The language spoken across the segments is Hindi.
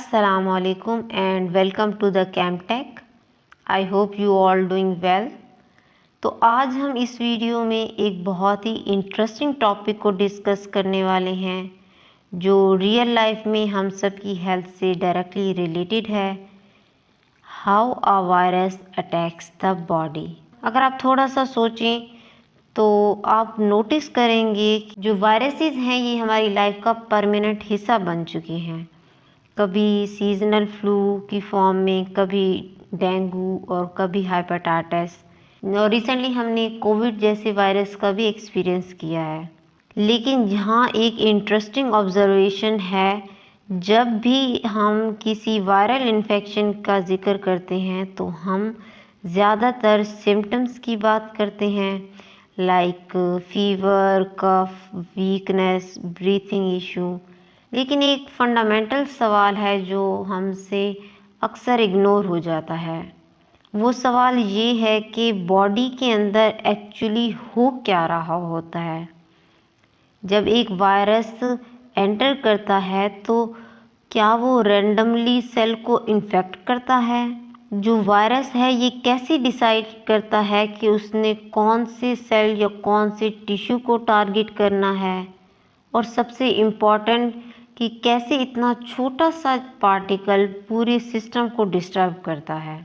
Assalamualaikum and welcome to the ChemTech. I hope you all doing well. तो आज हम इस वीडियो में एक बहुत ही इंटरेस्टिंग टॉपिक को डिस्कस करने वाले हैं जो रियल लाइफ में हम सब की हेल्थ से डायरेक्टली रिलेटेड है। How a virus attacks the body. अगर आप थोड़ा सा सोचें तो आप नोटिस करेंगे कि जो वायरसेस हैं ये हमारी लाइफ का परमानेंट हिस्सा बन चुके हैं। कभी सीजनल फ्लू की फॉर्म में, कभी डेंगू और कभी हेपेटाइटिस, और रिसेंटली हमने कोविड जैसे वायरस का भी एक्सपीरियंस किया है। लेकिन यहाँ एक इंटरेस्टिंग ऑब्जर्वेशन है, जब भी हम किसी वायरल इन्फेक्शन का जिक्र करते हैं तो हम ज़्यादातर सिम्टम्स की बात करते हैं, लाइक फीवर, कफ, वीकनेस, ब्रीथिंग इशू। लेकिन एक फंडामेंटल सवाल है जो हमसे अक्सर इग्नोर हो जाता है। वो सवाल ये है कि बॉडी के अंदर एक्चुअली हो क्या रहा होता है। जब एक वायरस एंटर करता है तो क्या वो रैंडमली सेल को इन्फेक्ट करता है? जो वायरस है ये कैसे डिसाइड करता है कि उसने कौन से सेल या कौन से टिश्यू को टारगेट करना है? और सबसे इम्पॉर्टेंट कि कैसे इतना छोटा सा पार्टिकल पूरे सिस्टम को डिस्टर्ब करता है।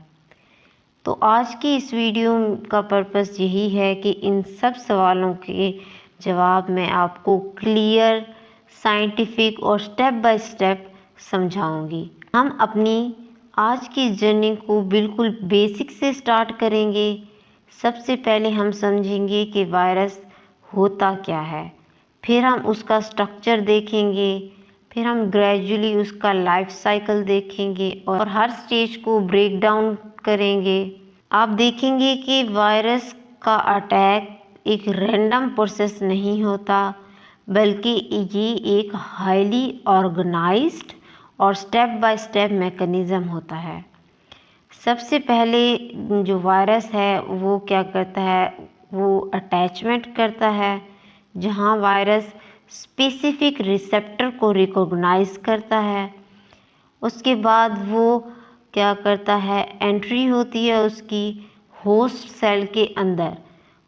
तो आज की इस वीडियो का पर्पस यही है कि इन सब सवालों के जवाब मैं आपको क्लियर, साइंटिफिक और स्टेप बाय स्टेप समझाऊंगी। हम अपनी आज की जर्नी को बिल्कुल बेसिक से स्टार्ट करेंगे। सबसे पहले हम समझेंगे कि वायरस होता क्या है, फिर हम उसका स्ट्रक्चर देखेंगे, फिर हम ग्रेजुअली उसका लाइफ साइकिल देखेंगे और हर स्टेज को ब्रेक डाउन करेंगे। आप देखेंगे कि वायरस का अटैक एक रैंडम प्रोसेस नहीं होता, बल्कि ये एक हाईली ऑर्गेनाइज्ड और स्टेप बाय स्टेप मैकेनिज़्म होता है। सबसे पहले जो वायरस है वो क्या करता है, वो अटैचमेंट करता है, जहाँ वायरस स्पेसिफिक रिसेप्टर को रिकॉग्नाइज करता है। उसके बाद वो क्या करता है, एंट्री होती है उसकी होस्ट सेल के अंदर,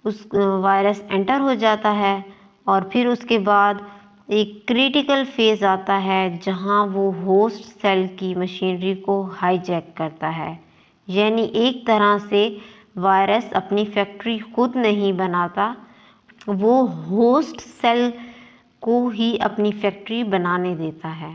उस वायरस एंटर हो जाता है और फिर उसके बाद एक क्रिटिकल फेज आता है जहां वो होस्ट सेल की मशीनरी को हाईजैक करता है। यानी एक तरह से वायरस अपनी फैक्ट्री खुद नहीं बनाता, वो होस्ट सेल को ही अपनी फैक्ट्री बनाने देता है।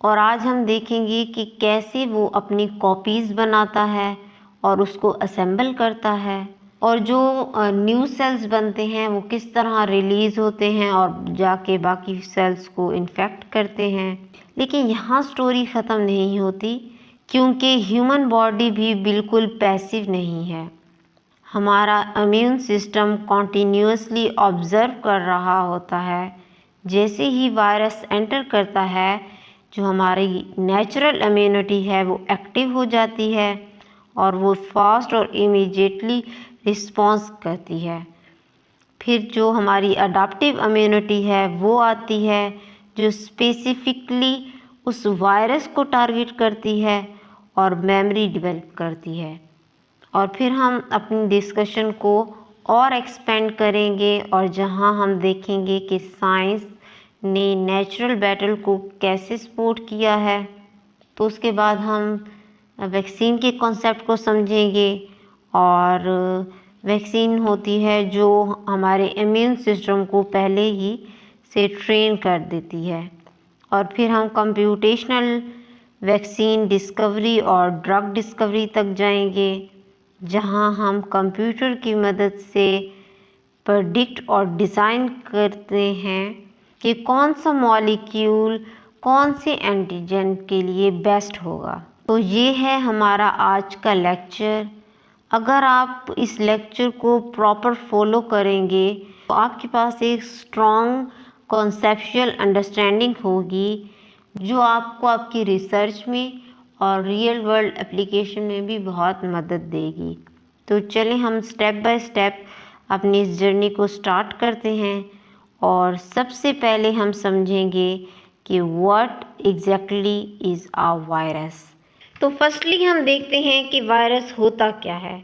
और आज हम देखेंगे कि कैसे वो अपनी कॉपीज़ बनाता है और उसको असेंबल करता है, और जो न्यू सेल्स बनते हैं वो किस तरह रिलीज़ होते हैं और जाके बाकी सेल्स को इन्फेक्ट करते हैं। लेकिन यहाँ स्टोरी ख़त्म नहीं होती, क्योंकि ह्यूमन बॉडी भी बिल्कुल पैसिव नहीं है। हमारा इम्यून सिस्टम कॉन्टीन्यूसली ऑब्ज़र्व कर रहा होता है। जैसे ही वायरस एंटर करता है, जो हमारी नेचुरल इम्यूनिटी है वो एक्टिव हो जाती है और वो फास्ट और इमीडिएटली रिस्पॉन्स करती है। फिर जो हमारी अडाप्टिव इम्यूनिटी है वो आती है, जो स्पेसिफिकली उस वायरस को टारगेट करती है और मेमोरी डेवलप करती है। और फिर हम अपनी डिस्कशन को और एक्सपेंड करेंगे और जहां हम देखेंगे कि साइंस ने नेचुरल बैटल को कैसे सपोर्ट किया है। तो उसके बाद हम वैक्सीन के कॉन्सेप्ट को समझेंगे, और वैक्सीन होती है जो हमारे इम्यून सिस्टम को पहले ही से ट्रेन कर देती है। और फिर हम कंप्यूटेशनल वैक्सीन डिस्कवरी और ड्रग डिस्कवरी तक जाएंगे, जहां हम कंप्यूटर की मदद से प्रेडिक्ट और डिज़ाइन करते हैं कि कौन सा मॉलिक्यूल कौन से एंटीजन के लिए बेस्ट होगा। तो ये है हमारा आज का लेक्चर। अगर आप इस लेक्चर को प्रॉपर फॉलो करेंगे तो आपके पास एक स्ट्रॉन्ग कॉन्सेप्चुअल अंडरस्टैंडिंग होगी, जो आपको आपकी रिसर्च में और रियल वर्ल्ड एप्लीकेशन में भी बहुत मदद देगी। तो चलें हम स्टेप बाय स्टेप अपनी इस जर्नी को स्टार्ट करते हैं। और सबसे पहले हम समझेंगे कि what exactly is a virus. तो फर्स्टली हम देखते हैं कि वायरस होता क्या है।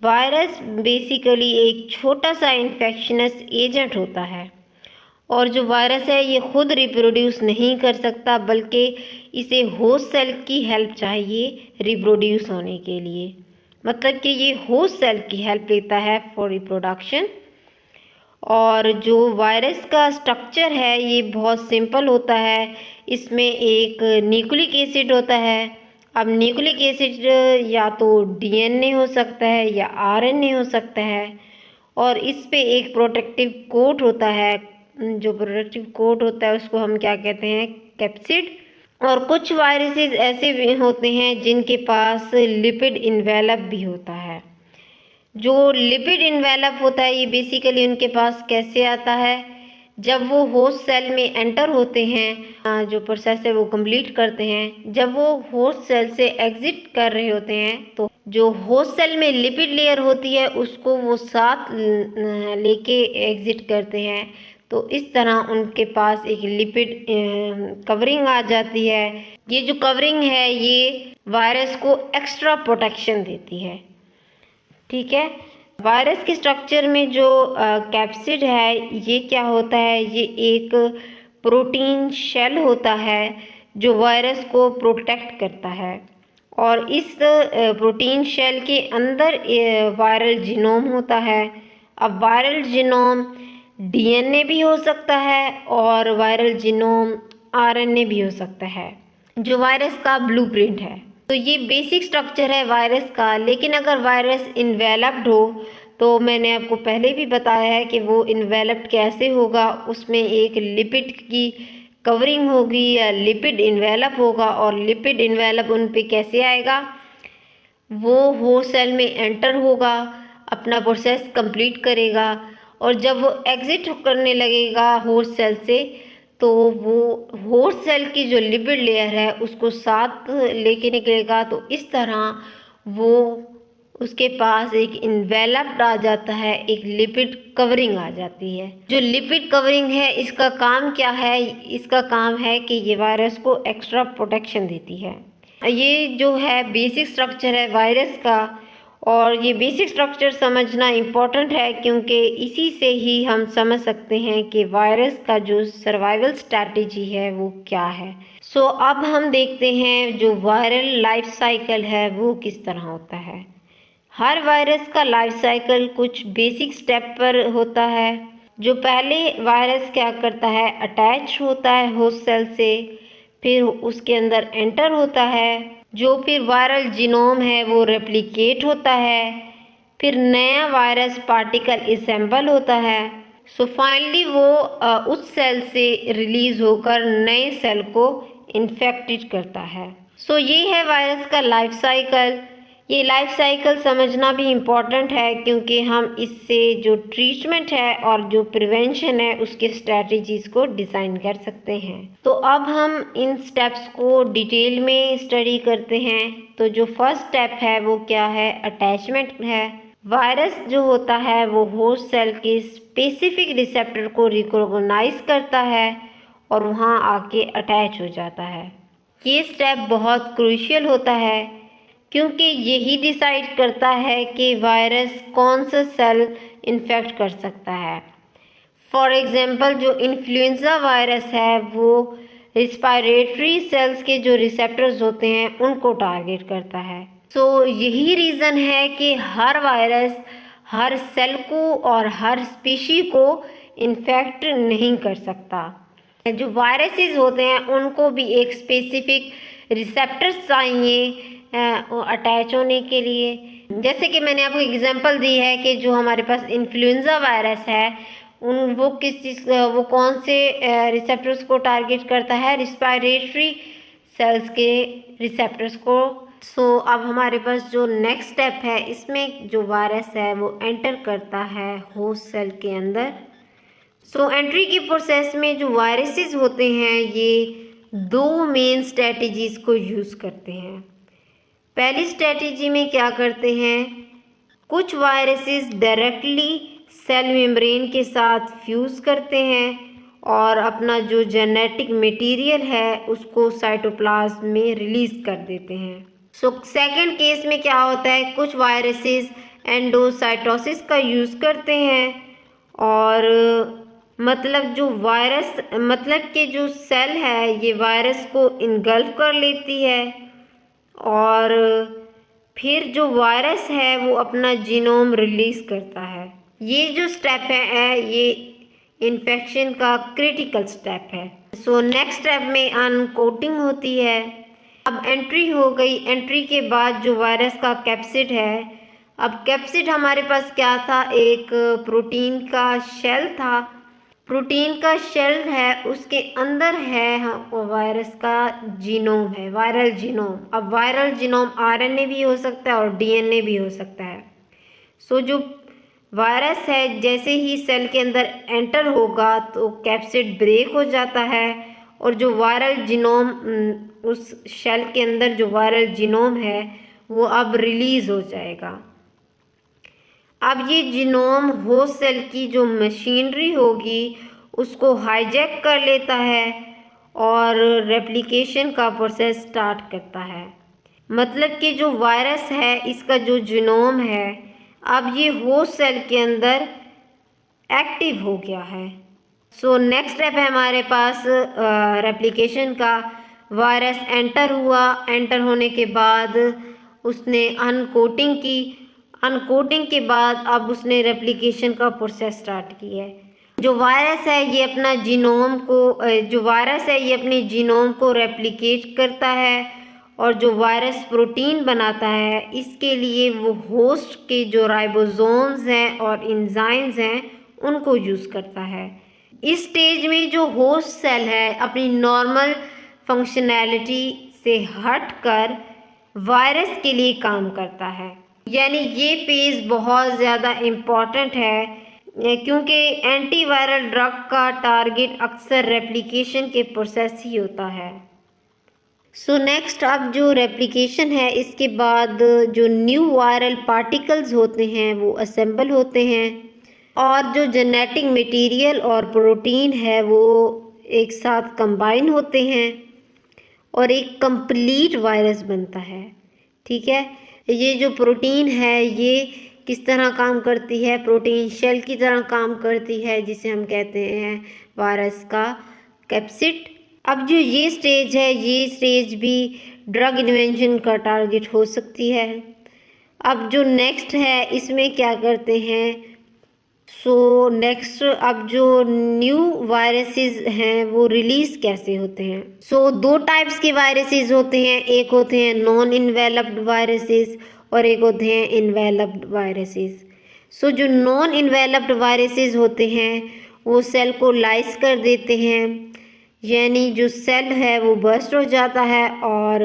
वायरस बेसिकली एक छोटा सा इन्फेक्शनस एजेंट होता है, और जो वायरस है ये खुद रिप्रोड्यूस नहीं कर सकता, बल्कि इसे होस्ट सेल की हेल्प चाहिए रिप्रोड्यूस होने के लिए। मतलब कि ये होस्ट सेल की हेल्प लेता है फॉर रिप्रोडक्शन। और जो वायरस का स्ट्रक्चर है ये बहुत सिंपल होता है। इसमें एक न्यूक्लिक एसिड होता है। अब न्यूक्लिक एसिड या तो डीएनए हो सकता है या आरएनए हो सकता है, और इस पे एक प्रोटेक्टिव कोट होता है। जो प्रोटेक्टिव कोट होता है उसको हम क्या कहते हैं, कैप्सिड। और कुछ वायरसेस ऐसे भी होते हैं जिनके पास लिपिड इन्वेलप भी होता है। जो लिपिड इन्वेलप होता है ये बेसिकली उनके पास कैसे आता है, जब वो होस्ट सेल में एंटर होते हैं, जो प्रोसेस है वो कंप्लीट करते हैं। जब वो होस्ट सेल से एग्जिट कर रहे होते हैं तो जो होस्ट सेल में लिपिड लेयर होती है उसको वो साथ लेके एग्जिट करते हैं। तो इस तरह उनके पास एक लिपिड कवरिंग आ जाती है। ये जो कवरिंग है ये वायरस को एक्स्ट्रा प्रोटेक्शन देती है। ठीक है। वायरस के स्ट्रक्चर में जो कैप्सिड है ये क्या होता है, ये एक प्रोटीन शेल होता है जो वायरस को प्रोटेक्ट करता है। और इस प्रोटीन शेल के अंदर वायरल जीनोम होता है। अब वायरल जीनोम डीएनए भी हो सकता है और वायरल जीनोम आरएनए भी हो सकता है, जो वायरस का ब्लूप्रिंट है। तो ये बेसिक स्ट्रक्चर है वायरस का। लेकिन अगर वायरस इन्वेलप्ड हो तो मैंने आपको पहले भी बताया है कि वो इन्वेलप्ड कैसे होगा। उसमें एक लिपिड की कवरिंग होगी या लिपिड इन्वेलप होगा, और लिपिड इन्वेलप उन पे कैसे आएगा, वो होस्ट सेल में एंटर होगा, अपना प्रोसेस कंप्लीट करेगा, और जब वो एग्जिट करने लगेगा होस्ट सेल से तो वो होस्ट सेल की जो लिपिड लेयर है उसको साथ लेके निकलेगा। तो इस तरह वो उसके पास एक इन्वेलप्ड आ जाता है, एक लिपिड कवरिंग आ जाती है। जो लिपिड कवरिंग है इसका काम क्या है, इसका काम है कि ये वायरस को एक्स्ट्रा प्रोटेक्शन देती है। ये जो है बेसिक स्ट्रक्चर है वायरस का, और ये बेसिक स्ट्रक्चर समझना इम्पोर्टेंट है क्योंकि इसी से ही हम समझ सकते हैं कि वायरस का जो सर्वाइवल स्ट्रैटेजी है वो क्या है। सो अब हम देखते हैं जो वायरल लाइफ साइकिल है वो किस तरह होता है। हर वायरस का लाइफ साइकिल कुछ बेसिक स्टेप पर होता है। जो पहले वायरस क्या करता है, अटैच होता है होस्ट सेल से, फिर उसके अंदर एंटर होता है। जो फिर वायरल जीनोम है वो रेप्लिकेट होता है, फिर नया वायरस पार्टिकल असेंबल होता है। सो फाइनली वो उस सेल से रिलीज होकर नए सेल को इन्फेक्टेड करता है। सो ये है वायरस का लाइफ साइकिल। ये लाइफ साइकिल समझना भी इम्पॉर्टेंट है क्योंकि हम इससे जो ट्रीटमेंट है और जो प्रिवेंशन है उसके स्ट्रैटेजीज को डिज़ाइन कर सकते हैं। तो अब हम इन स्टेप्स को डिटेल में स्टडी करते हैं। तो जो फर्स्ट स्टेप है वो क्या है, अटैचमेंट है। वायरस जो होता है वो होस्ट सेल के स्पेसिफिक रिसेप्टर को रिकॉग्नाइज करता है और वहाँ आके अटैच हो जाता है। ये स्टेप बहुत क्रूशियल होता है क्योंकि यही डिसाइड करता है कि वायरस कौन सा सेल इन्फेक्ट कर सकता है। फॉर एग्जांपल जो इन्फ्लुएंजा वायरस है वो रिस्पायरेटरी सेल्स के जो रिसेप्टर्स होते हैं उनको टारगेट करता है। सो यही रीज़न है कि हर वायरस हर सेल को और हर स्पीशी को इन्फेक्ट नहीं कर सकता। जो वायरसेस होते हैं उनको भी एक स्पेसिफिक रिसेप्टर्स चाहिए अटैच होने के लिए। जैसे कि मैंने आपको एग्जांपल दी है कि जो हमारे पास इन्फ्लुएंजा वायरस है वो किस चीज़ वो कौन से रिसेप्टर्स को टारगेट करता है, रिस्पायरेटरी सेल्स के रिसेप्टर्स को। सो अब हमारे पास जो नेक्स्ट स्टेप है इसमें जो वायरस है वो एंटर करता है होस्ट सेल के अंदर। सो एंट्री की प्रोसेस में जो वायरसेस होते हैं ये दो मेन स्ट्रेटजीज को यूज़ करते हैं। पहली स्ट्रेटजी में क्या करते हैं, कुछ वायरसेस डायरेक्टली सेल मेम्ब्रेन के साथ फ्यूज़ करते हैं और अपना जो जेनेटिक मटेरियल है उसको साइटोप्लाज्म में रिलीज कर देते हैं। सो सेकंड केस में क्या होता है, कुछ वायरसेस एंडोसाइटोसिस का यूज़ करते हैं और मतलब जो वायरस मतलब कि जो सेल है ये वायरस को इनगल्फ कर लेती है और फिर जो वायरस है वो अपना जीनोम रिलीज करता है। ये जो स्टेप है ये इन्फेक्शन का क्रिटिकल स्टेप है। सो नेक्स्ट स्टेप में अनकोटिंग होती है। अब एंट्री हो गई, एंट्री के बाद जो वायरस का कैप्सिड है, अब कैप्सिड हमारे पास क्या था, एक प्रोटीन का शेल था। प्रोटीन का शेल है, उसके अंदर है वायरस का जीनोम है, वायरल जीनोम। अब वायरल जीनोम आरएनए भी हो सकता है और डीएनए भी हो सकता है। सो जो वायरस है जैसे ही सेल के अंदर एंटर होगा तो कैप्सिड ब्रेक हो जाता है और जो वायरल जीनोम उस सेल के अंदर जो वायरल जीनोम है वो अब रिलीज हो जाएगा। अब ये जीनोम होस्ट सेल की जो मशीनरी होगी उसको हाईजैक कर लेता है और रेप्लिकेशन का प्रोसेस स्टार्ट करता है। मतलब कि जो वायरस है इसका जो जीनोम है अब ये होस्ट सेल के अंदर एक्टिव हो गया है। सो नेक्स्ट स्टेप है हमारे पास रेप्लिकेशन का। वायरस एंटर हुआ, एंटर होने के बाद उसने अनकोटिंग की, अनकोटिंग के बाद अब उसने रेप्लिकेशन का प्रोसेस स्टार्ट किया है। जो वायरस है ये अपना जीनोम को जो वायरस है ये अपने जीनोम को रेप्लिकेट करता है और जो वायरस प्रोटीन बनाता है इसके लिए वो होस्ट के जो राइबोसोम्स हैं और एंजाइम्स हैं उनको यूज़ करता है। इस स्टेज में जो होस्ट सेल है अपनी नॉर्मल फंक्शनैलिटी से हटकर वायरस के लिए काम करता है। यानी ये फेज़ बहुत ज़्यादा इम्पॉर्टेंट है क्योंकि एंटीवायरल ड्रग का टारगेट अक्सर रेप्लिकेशन के प्रोसेस ही होता है। सो नेक्स्ट अब जो रेप्लिकेशन है इसके बाद जो न्यू वायरल पार्टिकल्स होते हैं वो असेंबल होते हैं और जो जेनेटिक मटेरियल और प्रोटीन है वो एक साथ कंबाइन होते हैं और एक कंप्लीट वायरस बनता है। ठीक है, ये जो प्रोटीन है ये किस तरह काम करती है, प्रोटीन शेल की तरह काम करती है जिसे हम कहते हैं वायरस का कैप्सिड। अब जो ये स्टेज है ये स्टेज भी ड्रग इन्वेंशन का टारगेट हो सकती है। अब जो नेक्स्ट है इसमें क्या करते हैं, सो नेक्स्ट अब जो न्यू वायरसेस हैं वो रिलीज कैसे होते हैं। सो दो टाइप्स के वायरसेस होते हैं, एक होते हैं नॉन इन्वेलप्ड वायरसेस और एक होते हैं इन्वेलप्ड वायरसेस। सो जो नॉन इन्वेलप्ड वायरसेस होते हैं वो सेल को लाइस कर देते हैं, यानी जो सेल है वो बर्स्ट हो जाता है और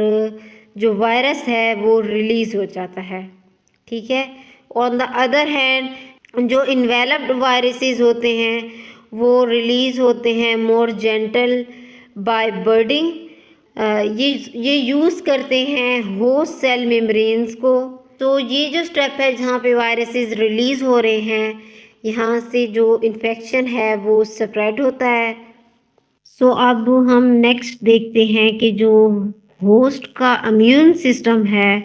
जो वायरस है वो रिलीज हो जाता है। ठीक है, ऑन द अदर हैंड जो इन्वेलप्ड वायरसेस होते हैं वो रिलीज़ होते हैं मोर जेंटल बाय बर्डिंग। ये यूज़ करते हैं होस्ट सेल मेम्ब्रेन्स को। तो ये जो स्टेप है जहाँ पे वायरसेस रिलीज़ हो रहे हैं यहाँ से जो इन्फेक्शन है वो स्प्रेड होता है। सो अब हम नेक्स्ट देखते हैं कि जो होस्ट का इम्यून सिस्टम है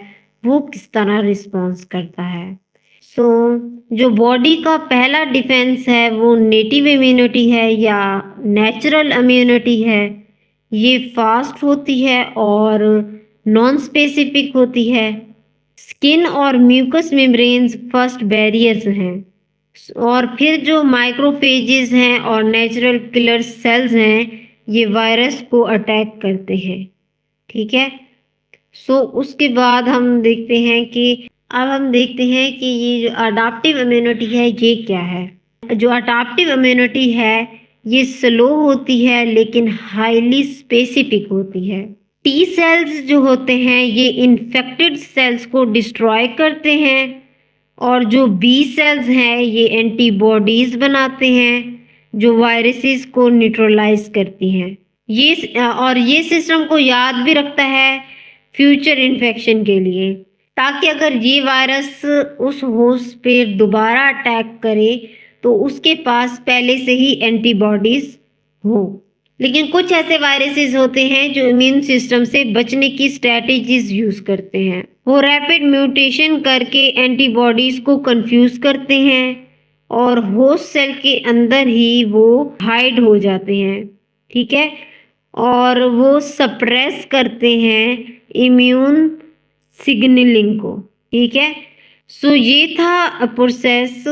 वो किस तरह रिस्पॉन्स करता है। सो जो बॉडी का पहला डिफेंस है वो नेटिव इम्यूनिटी है या नेचुरल इम्यूनिटी है। ये फास्ट होती है और नॉन स्पेसिफिक होती है। स्किन और म्यूकस मेम्ब्रेन्स फर्स्ट बैरियर्स हैं और फिर जो माइक्रोफेजेस हैं और नेचुरल किलर सेल्स हैं ये वायरस को अटैक करते हैं। ठीक है, सो उसके बाद हम देखते हैं कि अब हम देखते हैं कि ये जो अडाप्टिव इम्यूनिटी है ये क्या है। जो अडाप्टिव इम्यूनिटी है ये स्लो होती है लेकिन हाईली स्पेसिफिक होती है। टी सेल्स जो होते हैं ये इन्फेक्टेड सेल्स को डिस्ट्रॉय करते हैं और जो बी सेल्स हैं ये एंटीबॉडीज बनाते हैं जो वायरसेस को न्यूट्रलाइज करती हैं। ये सिस्टम को याद भी रखता है फ्यूचर इन्फेक्शन के लिए, ताकि अगर ये वायरस उस होस्ट पे दोबारा अटैक करे तो उसके पास पहले से ही एंटीबॉडीज हो। लेकिन कुछ ऐसे वायरसेस होते हैं जो इम्यून सिस्टम से बचने की स्ट्रेटजीज यूज करते हैं। वो रैपिड म्यूटेशन करके एंटीबॉडीज को कंफ्यूज करते हैं और होस्ट सेल के अंदर ही वो हाइड हो जाते हैं, ठीक है, और वो सप्रेस करते हैं इम्यून सिग्नलिंग को, ठीक है। सो ये था प्रोसेस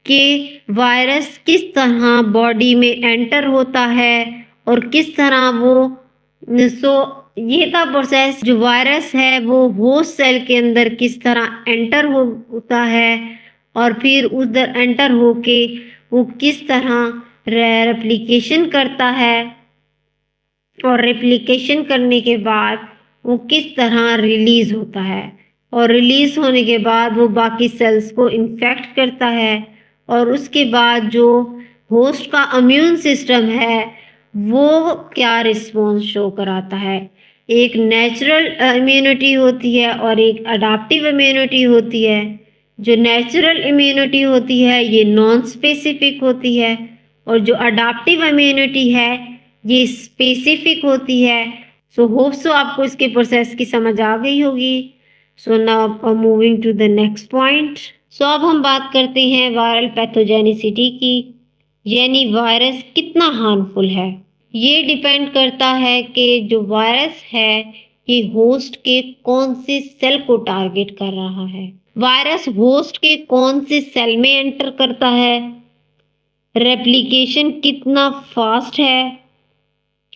कि वायरस किस तरह बॉडी में एंटर होता है और किस तरह वो, सो ये था प्रोसेस, जो वायरस है वो होस्ट सेल के अंदर किस तरह एंटर होता है और फिर उधर एंटर होके वो किस तरह रेप्लिकेशन करता है और रेप्लिकेशन करने के बाद वो किस तरह रिलीज होता है और रिलीज होने के बाद वो बाकी सेल्स को इन्फेक्ट करता है और उसके बाद जो होस्ट का इम्यून सिस्टम है वो क्या रिस्पॉन्स शो कराता है। एक नेचुरल इम्यूनिटी होती है और एक अडाप्टिव इम्यूनिटी होती है। जो नेचुरल इम्यूनिटी होती है ये नॉन स्पेसिफिक होती है और जो अडाप्टिव इम्यूनिटी है ये स्पेसिफिक होती है। सो होप सो आपको इसके प्रोसेस की समझ आ गई होगी। So now moving to the next point. So अब हम बात करते हैं वायरल पैथोजेनिसिटी की, यानी वायरस कितना हार्मफुल है। ये डिपेंड करता है कि जो वायरस है ये होस्ट के कौन से सेल को टारगेट कर रहा है। वायरस होस्ट के कौन से सेल में एंटर करता है, रेप्लिकेशन कितना फास्ट है,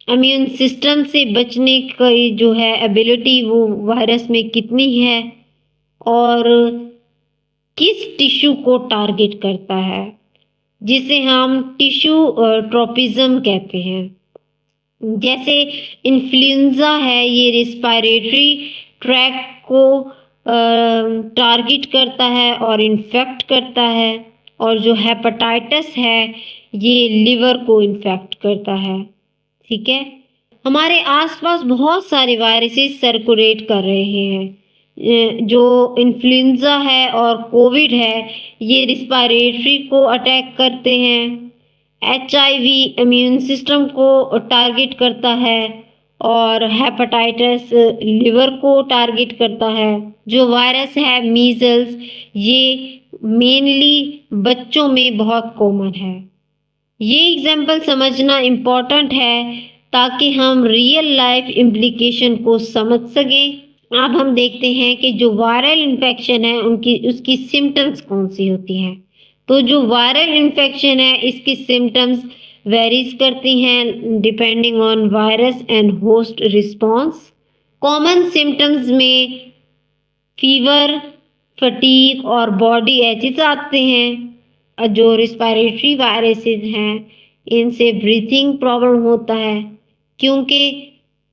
इम्यून सिस्टम से बचने की जो है एबिलिटी वो वायरस में कितनी है और किस टिश्यू को टारगेट करता है, जिसे हम टिश्यू ट्रोपिज्म कहते हैं। जैसे इन्फ्लुएंजा है ये रिस्पायरेटरी ट्रैक्ट को टारगेट करता है और इन्फेक्ट करता है, और जो हेपेटाइटिस है ये लिवर को इन्फेक्ट करता है, ठीक है। हमारे आसपास बहुत सारे वायरसेस सर्कुलेट कर रहे हैं। जो इन्फ्लुएंजा है और कोविड है ये रिस्पायरेटरी को अटैक करते हैं। HIV इम्यून सिस्टम को टारगेट करता है और हेपेटाइटिस लिवर को टारगेट करता है। जो वायरस है मीजल्स ये मेनली बच्चों में बहुत कॉमन है। ये एग्जाम्पल समझना इम्पोर्टेंट है ताकि हम रियल लाइफ इम्प्लीकेशन को समझ सकें। अब हम देखते हैं कि जो वायरल इन्फेक्शन है उसकी सिम्टम्स कौन सी होती हैं। तो जो वायरल इन्फेक्शन है इसकी सिम्टम्स वेरीज करती हैं depending on virus and host response. Common symptoms में फीवर, फटीग और बॉडी एचेस आते हैं। जो रिस्पायरेटरी वायरसेस हैं इनसे ब्रीथिंग प्रॉब्लम होता है क्योंकि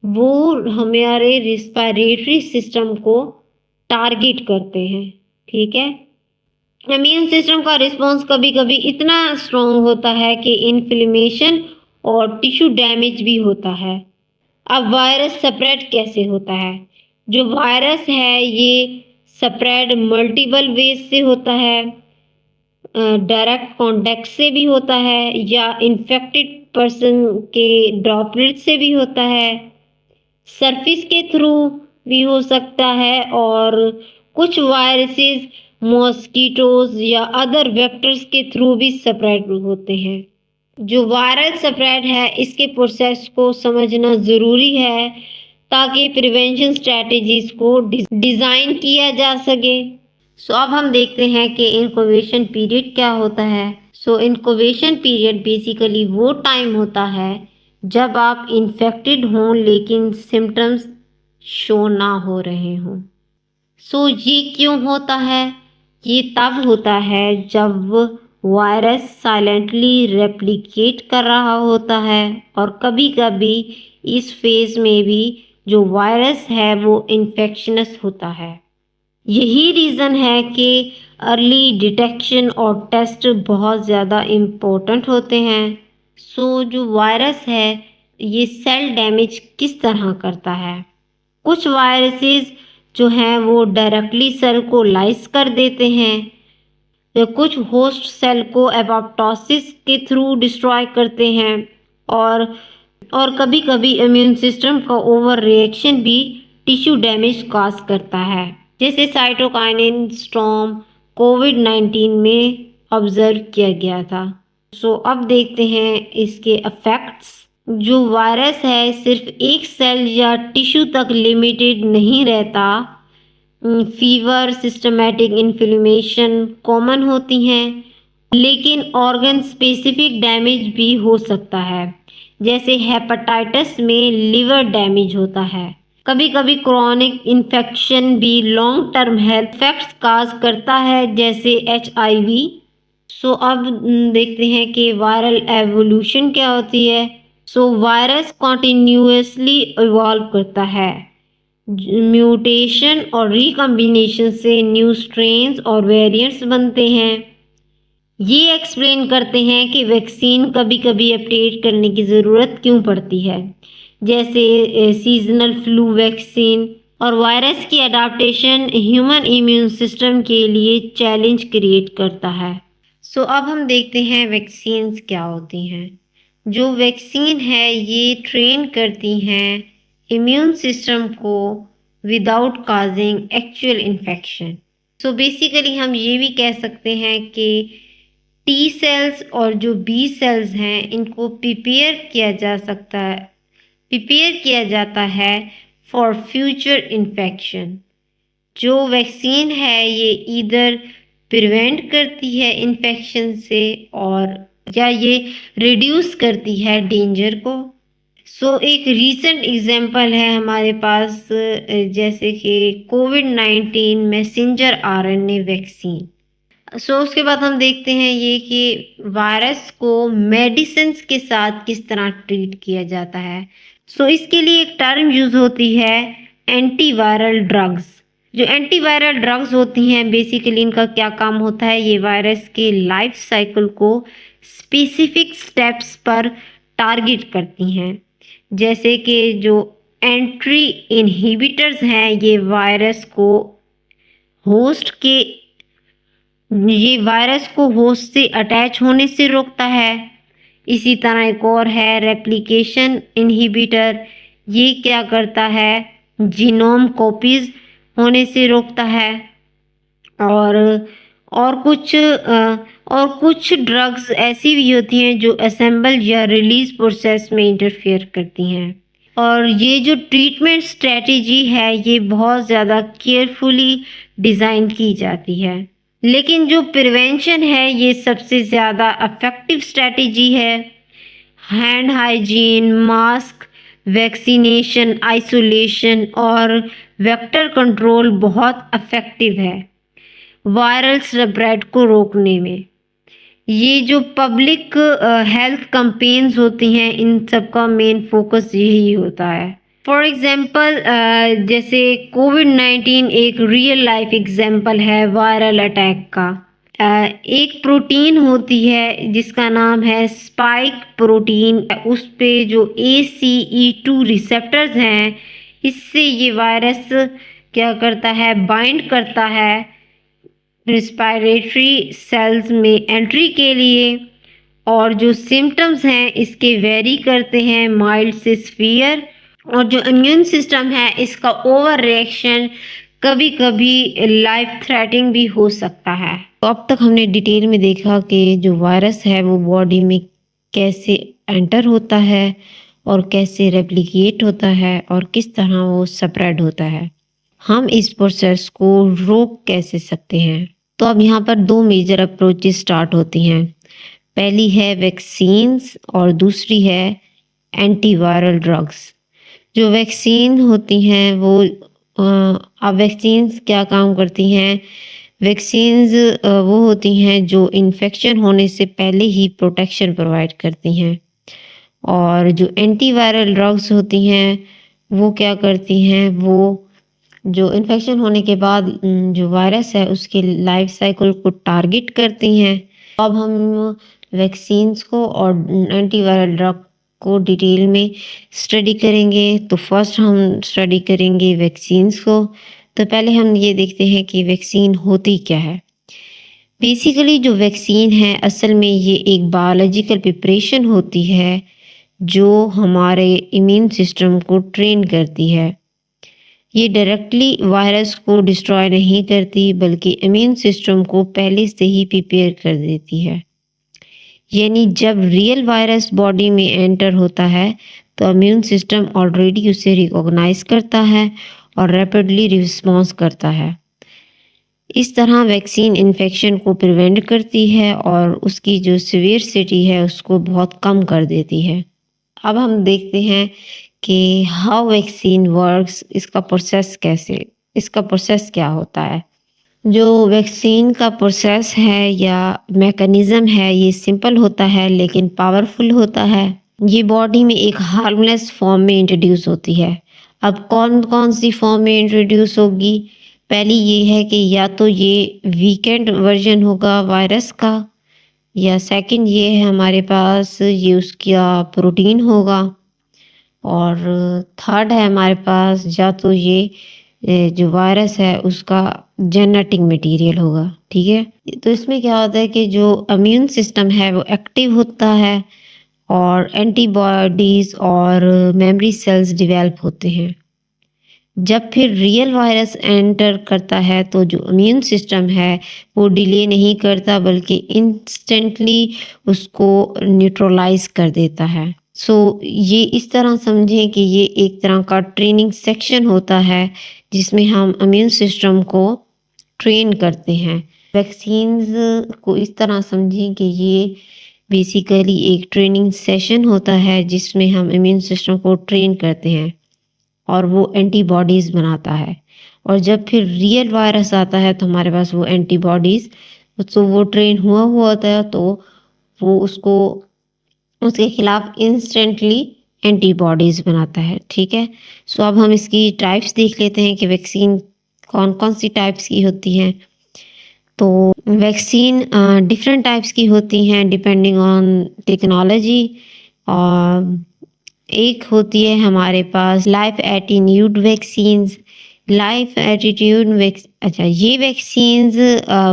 वो हमारे रिस्पायरेटरी सिस्टम को टारगेट करते हैं, ठीक है। इम्यून सिस्टम का रिस्पांस कभी कभी इतना स्ट्रॉन्ग होता है कि इन्फ्लेमेशन और टिश्यू डैमेज भी होता है। अब वायरस स्प्रेड कैसे होता है। जो वायरस है ये स्प्रेड मल्टीपल वेज से होता है। डायरेक्ट कॉन्टैक्ट से भी होता है या इन्फेक्टेड पर्सन के ड्रॉपलेट से भी होता है, सरफेस के थ्रू भी हो सकता है और कुछ वायरसेस मॉस्किटोज या अदर वेक्टर्स के थ्रू भी स्प्रेड होते हैं। जो वायरल स्प्रेड है इसके प्रोसेस को समझना ज़रूरी है ताकि प्रिवेंशन स्ट्रेटजीज को डिज़ाइन किया जा सके। सो अब हम देखते हैं कि इनक्यूबेशन पीरियड क्या होता है। सो इनक्यूबेशन पीरियड बेसिकली वो टाइम होता है जब आप इन्फेक्टेड हों लेकिन सिम्टम्स शो ना हो रहे हों। सो ये क्यों होता है? ये तब होता है जब वायरस साइलेंटली रेप्लिकेट कर रहा होता है और कभी कभी इस फेज में भी जो वायरस है वो इन्फेक्शनस होता है। यही रीज़न है कि अर्ली डिटेक्शन और टेस्ट बहुत ज़्यादा इम्पोर्टेंट होते हैं। सो जो वायरस है ये सेल डैमेज किस तरह करता है। कुछ वायरसेस जो हैं वो डायरेक्टली सेल को लाइस कर देते हैं या कुछ होस्ट सेल को एपोप्टोसिस के थ्रू डिस्ट्रॉय करते हैं और कभी-कभी इम्यून सिस्टम का ओवर रिएक्शन भी टिश्यू डैमेज कॉज करता है, जैसे साइटोकाइनिन स्टॉर्म कोविड-19 में ऑब्जर्व किया गया था। अब देखते हैं इसके इफेक्ट्स। जो वायरस है सिर्फ एक सेल या टिश्यू तक लिमिटेड नहीं रहता। फीवर, सिस्टमैटिक इन्फ्लेमेशन कॉमन होती हैं, लेकिन ऑर्गन स्पेसिफिक डैमेज भी हो सकता है, जैसे हेपेटाइटिस में लिवर डैमेज होता है। कभी कभी क्रॉनिक इन्फेक्शन भी लॉन्ग टर्म हेल्थ इफेक्ट्स काज करता है, जैसे HIV। अब देखते हैं कि वायरल एवोल्यूशन क्या होती है। वायरस कॉन्टिन्यूसली इवॉल्व करता है। म्यूटेशन और रिकॉम्बिनेशन से न्यू स्ट्रेन्स और वेरिएंट्स बनते हैं। ये एक्सप्लेन करते हैं कि वैक्सीन कभी कभी अपडेट करने की ज़रूरत क्यों पड़ती है, जैसे सीजनल फ्लू वैक्सीन। और वायरस की अडाप्टेशन ह्यूमन इम्यून सिस्टम के लिए चैलेंज क्रिएट करता है। अब हम देखते हैं वैक्सीन्स क्या होती हैं। जो वैक्सीन है ये ट्रेन करती हैं इम्यून सिस्टम को without causing actual infection. Basically हम ये भी कह सकते हैं कि टी सेल्स और जो बी सेल्स हैं इनको प्रिपेयर किया जाता है फॉर फ्यूचर इन्फेक्शन। जो वैक्सीन है ये इधर प्रिवेंट करती है इन्फेक्शन से और या ये रिड्यूस करती है डेंजर को। एक रीसेंट एग्जांपल है हमारे पास, जैसे कि कोविड-19 मैसेंजर RNA वैक्सीन। उसके बाद हम देखते हैं ये कि वायरस को मेडिसिन्स के साथ किस तरह ट्रीट किया जाता है। इसके लिए एक टर्म यूज होती है एंटीवायरल ड्रग्स। जो एंटीवायरल ड्रग्स होती हैं बेसिकली इनका क्या काम होता है, ये वायरस के लाइफ साइकिल को स्पेसिफिक स्टेप्स पर टारगेट करती हैं, जैसे कि जो एंट्री इनहिबिटर्स हैं ये वायरस को होस्ट से अटैच होने से रोकता है। इसी तरह एक और है रेप्लिकेशन इनहिबिटर, ये क्या करता है, जीनोम कॉपीज होने से रोकता है। और कुछ ड्रग्स ऐसी भी होती हैं जो असेंबल या रिलीज प्रोसेस में इंटरफेयर करती हैं। और ये जो ट्रीटमेंट स्ट्रेटेजी है ये बहुत ज़्यादा केयरफुली डिज़ाइन की जाती है, लेकिन जो प्रिवेंशन है ये सबसे ज़्यादा इफेक्टिव स्ट्रेटेजी है। Hand hygiene, mask, vaccination, isolation और वेक्टर कंट्रोल बहुत इफेक्टिव है वायरल स्प्रेड को रोकने में। ये जो पब्लिक हेल्थ कैंपेन्स होती हैं इन सब का मेन फोकस यही होता है। फॉर एग्जांपल जैसे कोविड-19 एक रियल लाइफ एग्जांपल है वायरल अटैक का। एक प्रोटीन होती है जिसका नाम है स्पाइक प्रोटीन, उस पे जो ACE2 रिसेप्टर्स हैं इससे ये वायरस क्या करता है, बाइंड करता है रिस्पायरेटरी सेल्स में एंट्री के लिए। और जो सिम्टम्स हैं इसके वेरी करते हैं माइल्ड से सीवियर। और जो इम्यून सिस्टम है इसका ओवर रिएक्शन कभी कभी लाइफ थ्रेटनिंग भी हो सकता है। तो अब तक हमने डिटेल में देखा कि जो वायरस है वो बॉडी में कैसे एंटर होता है और कैसे रेप्लिकेट होता है और किस तरह वो स्प्रेड होता है। हम इस प्रोसेस को रोक कैसे सकते हैं। तो अब यहाँ पर दो मेजर अप्रोचेस स्टार्ट होती हैं। पहली है वैक्सीन्स और दूसरी है एंटीवायरल ड्रग्स। जो वैक्सीन होती हैं वो अब वैक्सीन्स क्या काम करती हैं, वैक्सीन्स वो होती हैं जो इन्फेक्शन होने से पहले ही प्रोटेक्शन प्रोवाइड करती हैं। और जो एंटीवायरल ड्रग्स होती हैं वो क्या करती हैं, वो जो इन्फेक्शन होने के बाद जो वायरस है उसके लाइफ साइकिल को टारगेट करती हैं। अब हम वैक्सीन्स को और एंटीवायरल ड्रग को डिटेल में स्टडी करेंगे। तो फर्स्ट हम स्टडी करेंगे वैक्सीन्स को। तो पहले हम ये देखते हैं कि वैक्सीन होती क्या है। बेसिकली जो वैक्सीन है असल में ये एक बायोलॉजिकल प्रिपरेशन होती है जो हमारे इम्यून सिस्टम को ट्रेन करती है। ये डायरेक्टली वायरस को डिस्ट्रॉय नहीं करती बल्कि इम्यून सिस्टम को पहले से ही प्रिपेयर कर देती है। यानी जब रियल वायरस बॉडी में एंटर होता है तो इम्यून सिस्टम ऑलरेडी उसे रिकॉग्नाइज करता है और रैपिडली रिस्पॉन्स करता है। इस तरह वैक्सीन इन्फेक्शन को प्रिवेंट करती है और उसकी जो सीवियरिटी है उसको बहुत कम कर देती है। अब हम देखते हैं कि हाउ वैक्सीन वर्क्स, इसका प्रोसेस क्या होता है। जो वैक्सीन का प्रोसेस है या मैकेनिज्म है ये सिंपल होता है लेकिन पावरफुल होता है। ये बॉडी में एक हार्मलेस फॉर्म में इंट्रोड्यूस होती है। अब कौन कौन सी फॉर्म में इंट्रोड्यूस होगी? पहली ये है कि या तो ये वीकेंड वर्जन होगा वायरस का, या सेकंड ये है हमारे पास ये उसका प्रोटीन होगा, और थर्ड है हमारे पास या तो ये जो वायरस है उसका जेनेटिक मटेरियल होगा। ठीक है, तो इसमें क्या होता है कि जो इम्यून सिस्टम है वो एक्टिव होता है और एंटीबॉडीज और मेमोरी सेल्स डेवलप होते हैं। जब फिर रियल वायरस एंटर करता है तो जो इम्यून सिस्टम है वो डिले नहीं करता बल्कि इंस्टेंटली उसको न्यूट्रलाइज कर देता है। ये इस तरह समझें कि ये एक तरह का ट्रेनिंग सेक्शन होता है जिसमें हम इम्यून सिस्टम को ट्रेन करते हैं। वैक्सीन्स को इस तरह समझें कि ये बेसिकली एक ट्रेनिंग सेशन होता है जिसमें हम इम्यून सिस्टम को ट्रेन करते हैं और वो एंटीबॉडीज़ बनाता है। और जब फिर रियल वायरस आता है तो हमारे पास वो एंटीबॉडीज़, तो वो ट्रेन हुआ होता है तो वो उसके खिलाफ इंस्टेंटली एंटीबॉडीज़ बनाता है। ठीक है, अब हम इसकी टाइप्स देख लेते हैं कि वैक्सीन कौन कौन सी टाइप्स की होती हैं। तो वैक्सीन डिफरेंट टाइप्स की होती हैं डिपेंडिंग ऑन टेक्नोलॉजी। और एक होती है हमारे पास लाइफ एटीन्यूड वैक्सीन्स। ये वैक्सीन्स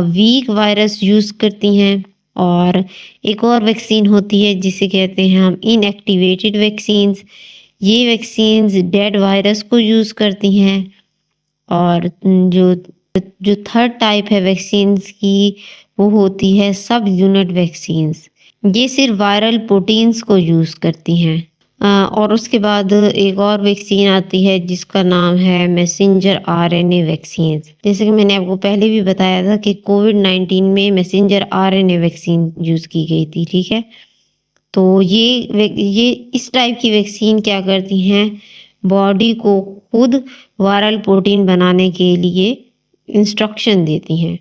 वीक वायरस यूज़ करती हैं। और एक और वैक्सीन होती है जिसे कहते हैं हम इनएक्टिवेटेड वैक्सीन्स। ये वैक्सीन्स डेड वायरस को यूज़ करती हैं। और जो जो थर्ड टाइप है वैक्सीन्स की वो होती है सब यूनिट वैक्सीन्स। ये सिर्फ वायरल प्रोटीन्स को यूज़ करती हैं। और उसके बाद एक और वैक्सीन आती है जिसका नाम है मैसेंजर आरएनए वैक्सीन। जैसे कि मैंने आपको पहले भी बताया था कि कोविड-19 में मैसेंजर आरएनए वैक्सीन यूज़ की गई थी। ठीक है, तो ये इस टाइप की वैक्सीन क्या करती हैं, बॉडी को खुद वायरल प्रोटीन बनाने के लिए इंस्ट्रक्शन देती हैं।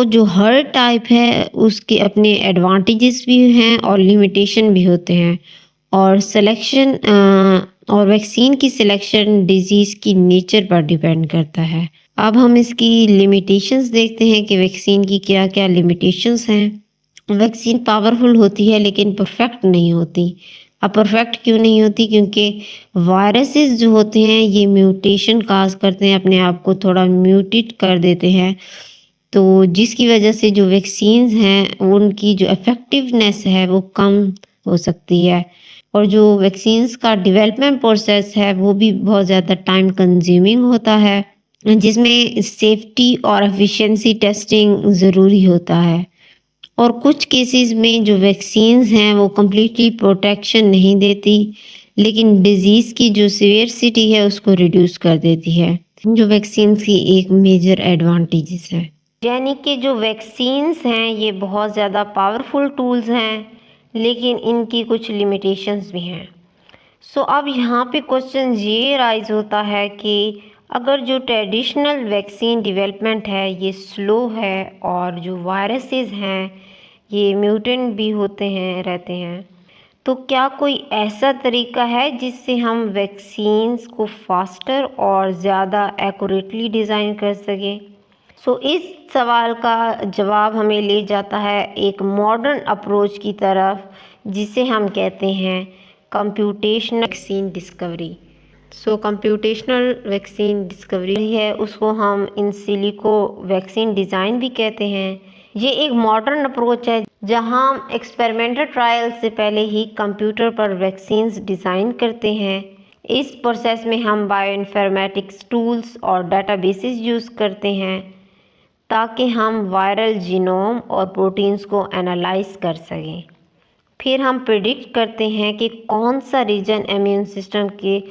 जो हर टाइप है उसके अपने एडवांटेजेस भी हैं और लिमिटेशन भी होते हैं। और सिलेक्शन और वैक्सीन की सिलेक्शन डिजीज़ की नेचर पर डिपेंड करता है। अब हम इसकी लिमिटेशंस देखते हैं कि वैक्सीन की क्या क्या लिमिटेशंस हैं। वैक्सीन पावरफुल होती है लेकिन परफेक्ट नहीं होती। अब परफेक्ट क्यों नहीं होती? क्योंकि वायरसेस जो होते हैं ये म्यूटेशन काज करते हैं, अपने आप को थोड़ा म्यूटेट कर देते हैं, तो जिसकी वजह से जो वैक्सीन्स हैं उनकी जो इफ़ेक्टिवनेस है वो कम हो सकती है। और जो वैक्सीन्स का डेवलपमेंट प्रोसेस है वो भी बहुत ज़्यादा टाइम कंज्यूमिंग होता है, जिसमें सेफ्टी और एफिशिएंसी टेस्टिंग ज़रूरी होता है। और कुछ केसेस में जो वैक्सीन्स हैं वो कम्प्लीटली प्रोटेक्शन नहीं देती लेकिन डिजीज़ की जो सीवियरिटी है उसको रिड्यूस कर देती है, जो वैक्सीन्स की एक मेजर एडवांटेजेस है। यानी कि जो वैक्सीन्स हैं ये बहुत ज़्यादा पावरफुल टूल्स हैं लेकिन इनकी कुछ लिमिटेशंस भी हैं। अब यहाँ पे क्वेश्चन ये राइज होता है कि अगर जो ट्रेडिशनल वैक्सीन डेवलपमेंट है ये स्लो है और जो वायरसेस हैं ये म्यूटेंट भी रहते हैं, तो क्या कोई ऐसा तरीका है जिससे हम वैक्सीन्स को फास्टर और ज़्यादा एक्यूरेटली डिज़ाइन कर सकें? इस सवाल का जवाब हमें ले जाता है एक मॉडर्न अप्रोच की तरफ जिसे हम कहते हैं computational vaccine discovery. Computational vaccine discovery है उसको हम इन सिलिको वैक्सीन डिज़ाइन भी कहते हैं। ये एक मॉडर्न अप्रोच है जहां हम एक्सपेरिमेंटल ट्रायल से पहले ही कंप्यूटर पर वैक्सीन्स डिज़ाइन करते हैं। इस प्रोसेस में हम बायोइन्फॉर्मेटिक्स टूल्स और डेटाबेसेस यूज़ करते हैं ताकि हम वायरल जीनोम और प्रोटीन्स को एनालाइज कर सकें। फिर हम प्रिडिक्ट करते हैं कि कौन सा रीजन इम्यून सिस्टम के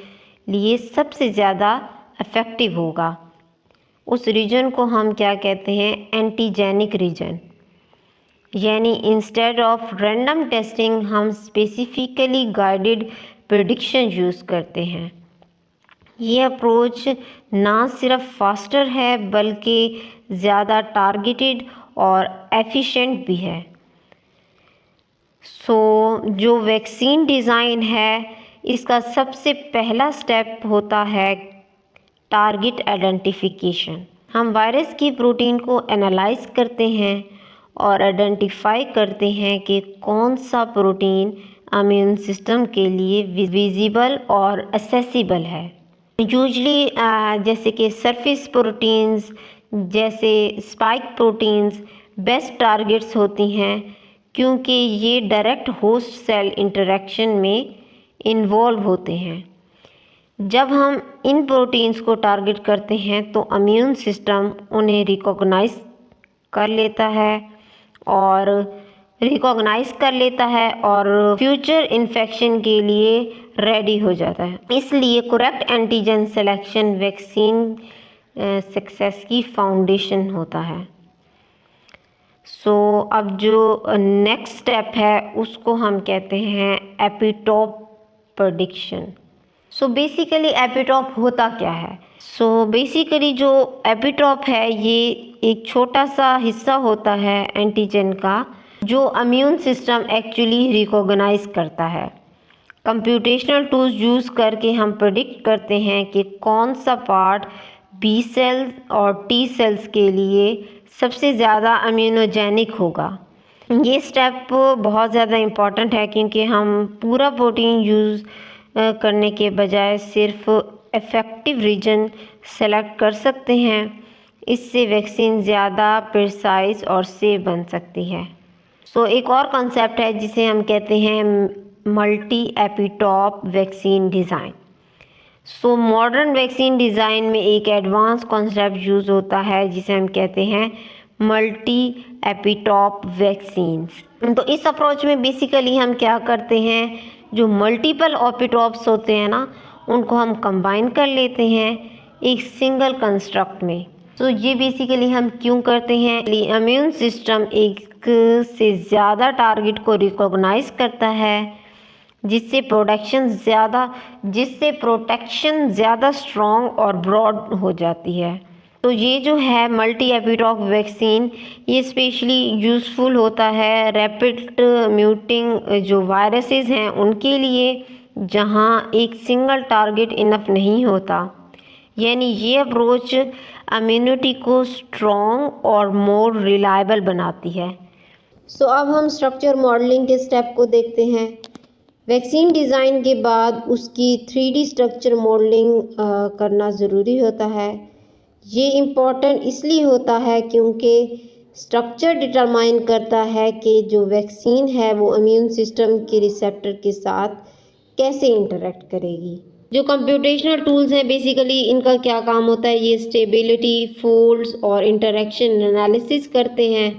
लिए सबसे ज़्यादा इफ़ेक्टिव होगा। उस रीजन को हम क्या कहते हैं, एंटीजेनिक रीजन। यानी इंस्टेड ऑफ रैंडम टेस्टिंग हम स्पेसिफिकली गाइडेड प्रिडिक्शन यूज़ करते हैं। ये अप्रोच ना सिर्फ फास्टर है बल्कि ज़्यादा टारगेटेड और एफिशिएंट भी है। जो वैक्सीन डिज़ाइन है, इसका सबसे पहला स्टेप होता है टारगेट आइडेंटिफिकेशन। हम वायरस की प्रोटीन को एनालाइज करते हैं और आइडेंटिफाई करते हैं कि कौन सा प्रोटीन इम्यून सिस्टम के लिए विजिबल और एक्सेसिबल है। यूजली जैसे कि सरफेस प्रोटीन्स जैसे स्पाइक प्रोटीन्स बेस्ट टारगेट्स होती हैं क्योंकि ये डायरेक्ट होस्ट सेल इंटरेक्शन में इन्वॉल्व होते हैं। जब हम इन प्रोटीन्स को टारगेट करते हैं तो इम्यून सिस्टम उन्हें रिकॉग्नाइज कर लेता है और फ्यूचर इन्फेक्शन के लिए रेडी हो जाता है। इसलिए correct antigen selection vaccine success की फाउंडेशन होता है। अब जो नेक्स्ट स्टेप है उसको हम कहते हैं एपिटोप प्रेडिक्शन। बेसिकली एपिटोप होता क्या है? बेसिकली जो एपिटोप है ये एक छोटा सा हिस्सा होता है एंटीजन का जो इम्यून सिस्टम एक्चुअली रिकॉग्नाइज करता है। कंप्यूटेशनल टूल्स यूज़ करके हम प्रेडिक्ट करते हैं कि कौन सा पार्ट बी सेल्स और टी सेल्स के लिए सबसे ज़्यादा इम्यूनोजेनिक होगा। ये स्टेप बहुत ज़्यादा इम्पॉर्टेंट है क्योंकि हम पूरा प्रोटीन यूज़ करने के बजाय सिर्फ इफ़ेक्टिव रीजन सेलेक्ट कर सकते हैं। इससे वैक्सीन ज़्यादा प्रिसाइज और सेफ बन सकती है। एक और कॉन्सेप्ट है जिसे हम कहते हैं multi epitope vaccine design. Modern vaccine design में एक एडवांस कॉन्सेप्ट यूज़ होता है जिसे हम कहते हैं मल्टी एपिटोप वैक्सीन्स। तो इस अप्रोच में बेसिकली हम क्या करते हैं, जो मल्टीपल एपिटोप्स होते हैं ना, उनको हम कंबाइन कर लेते हैं एक सिंगल कंस्ट्रक्ट में। ये बेसिकली हम क्यों करते हैं, इम्यून सिस्टम एक से ज़्यादा टारगेट को रिकॉग्नाइज करता है जिससे प्रोटेक्शन ज़्यादा स्ट्रॉन्ग और ब्रॉड हो जाती है। ये जो है मल्टी एपिटोप वैक्सीन ये स्पेशली यूज़फुल होता है रैपिड म्यूटिंग जो वायरसेस हैं उनके लिए जहां एक सिंगल टारगेट इनफ नहीं होता। यानी ये अप्रोच इम्यूनिटी को स्ट्रॉन्ग और मोर रिलायबल बनाती है। अब हम स्ट्रक्चर मॉडलिंग के स्टेप को देखते हैं। वैक्सीन डिज़ाइन के बाद उसकी 3D स्ट्रक्चर मॉडलिंग करना ज़रूरी होता है। ये इम्पॉर्टेंट इसलिए होता है क्योंकि स्ट्रक्चर डिटरमाइन करता है कि जो वैक्सीन है वो इम्यून सिस्टम के रिसेप्टर के साथ कैसे इंटरेक्ट करेगी। जो कंप्यूटेशनल टूल्स हैं बेसिकली इनका क्या काम होता है, ये स्टेबिलिटी, फोल्ड्स और इंटरेक्शन एनालिसिस करते हैं।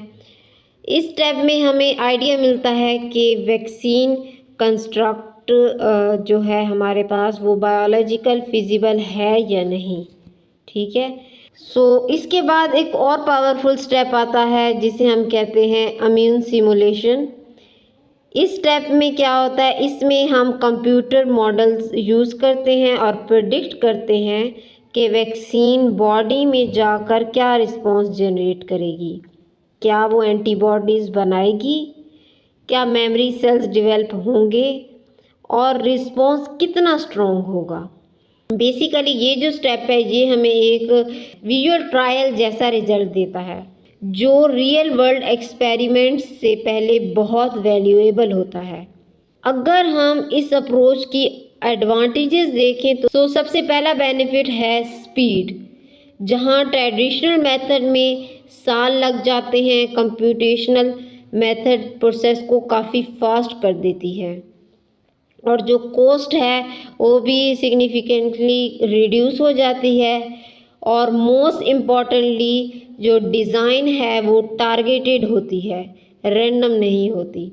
इस स्टेप में हमें आइडिया मिलता है कि वैक्सीन कंस्ट्रक्ट जो है हमारे पास वो बायोलॉजिकल फिजिबल है या नहीं। ठीक है। इसके बाद एक और पावरफुल स्टेप आता है जिसे हम कहते हैं इम्यून सिमुलेशन। इस स्टेप में क्या होता है, इसमें हम कंप्यूटर मॉडल्स यूज़ करते हैं और प्रेडिक्ट करते हैं कि वैक्सीन बॉडी में जाकर क्या रिस्पॉन्स जनरेट करेगी। क्या वो एंटीबॉडीज़ बनाएगी, क्या मेमोरी सेल्स डेवलप होंगे और रिस्पॉन्स कितना स्ट्रॉन्ग होगा। बेसिकली ये जो स्टेप है ये हमें एक विजुअल ट्रायल जैसा रिजल्ट देता है जो रियल वर्ल्ड एक्सपेरिमेंट्स से पहले बहुत वैल्यूएबल होता है। अगर हम इस अप्रोच की एडवांटेजेस देखें तो सबसे पहला बेनिफिट है स्पीड। जहां ट्रेडिशनल मेथड में साल लग जाते हैं, कंप्यूटेशनल मेथड प्रोसेस को काफ़ी फास्ट कर देती है और जो कॉस्ट है वो भी सिग्निफिकेंटली रिड्यूस हो जाती है और मोस्ट इम्पॉर्टेंटली जो डिज़ाइन है वो टारगेटेड होती है, रैंडम नहीं होती।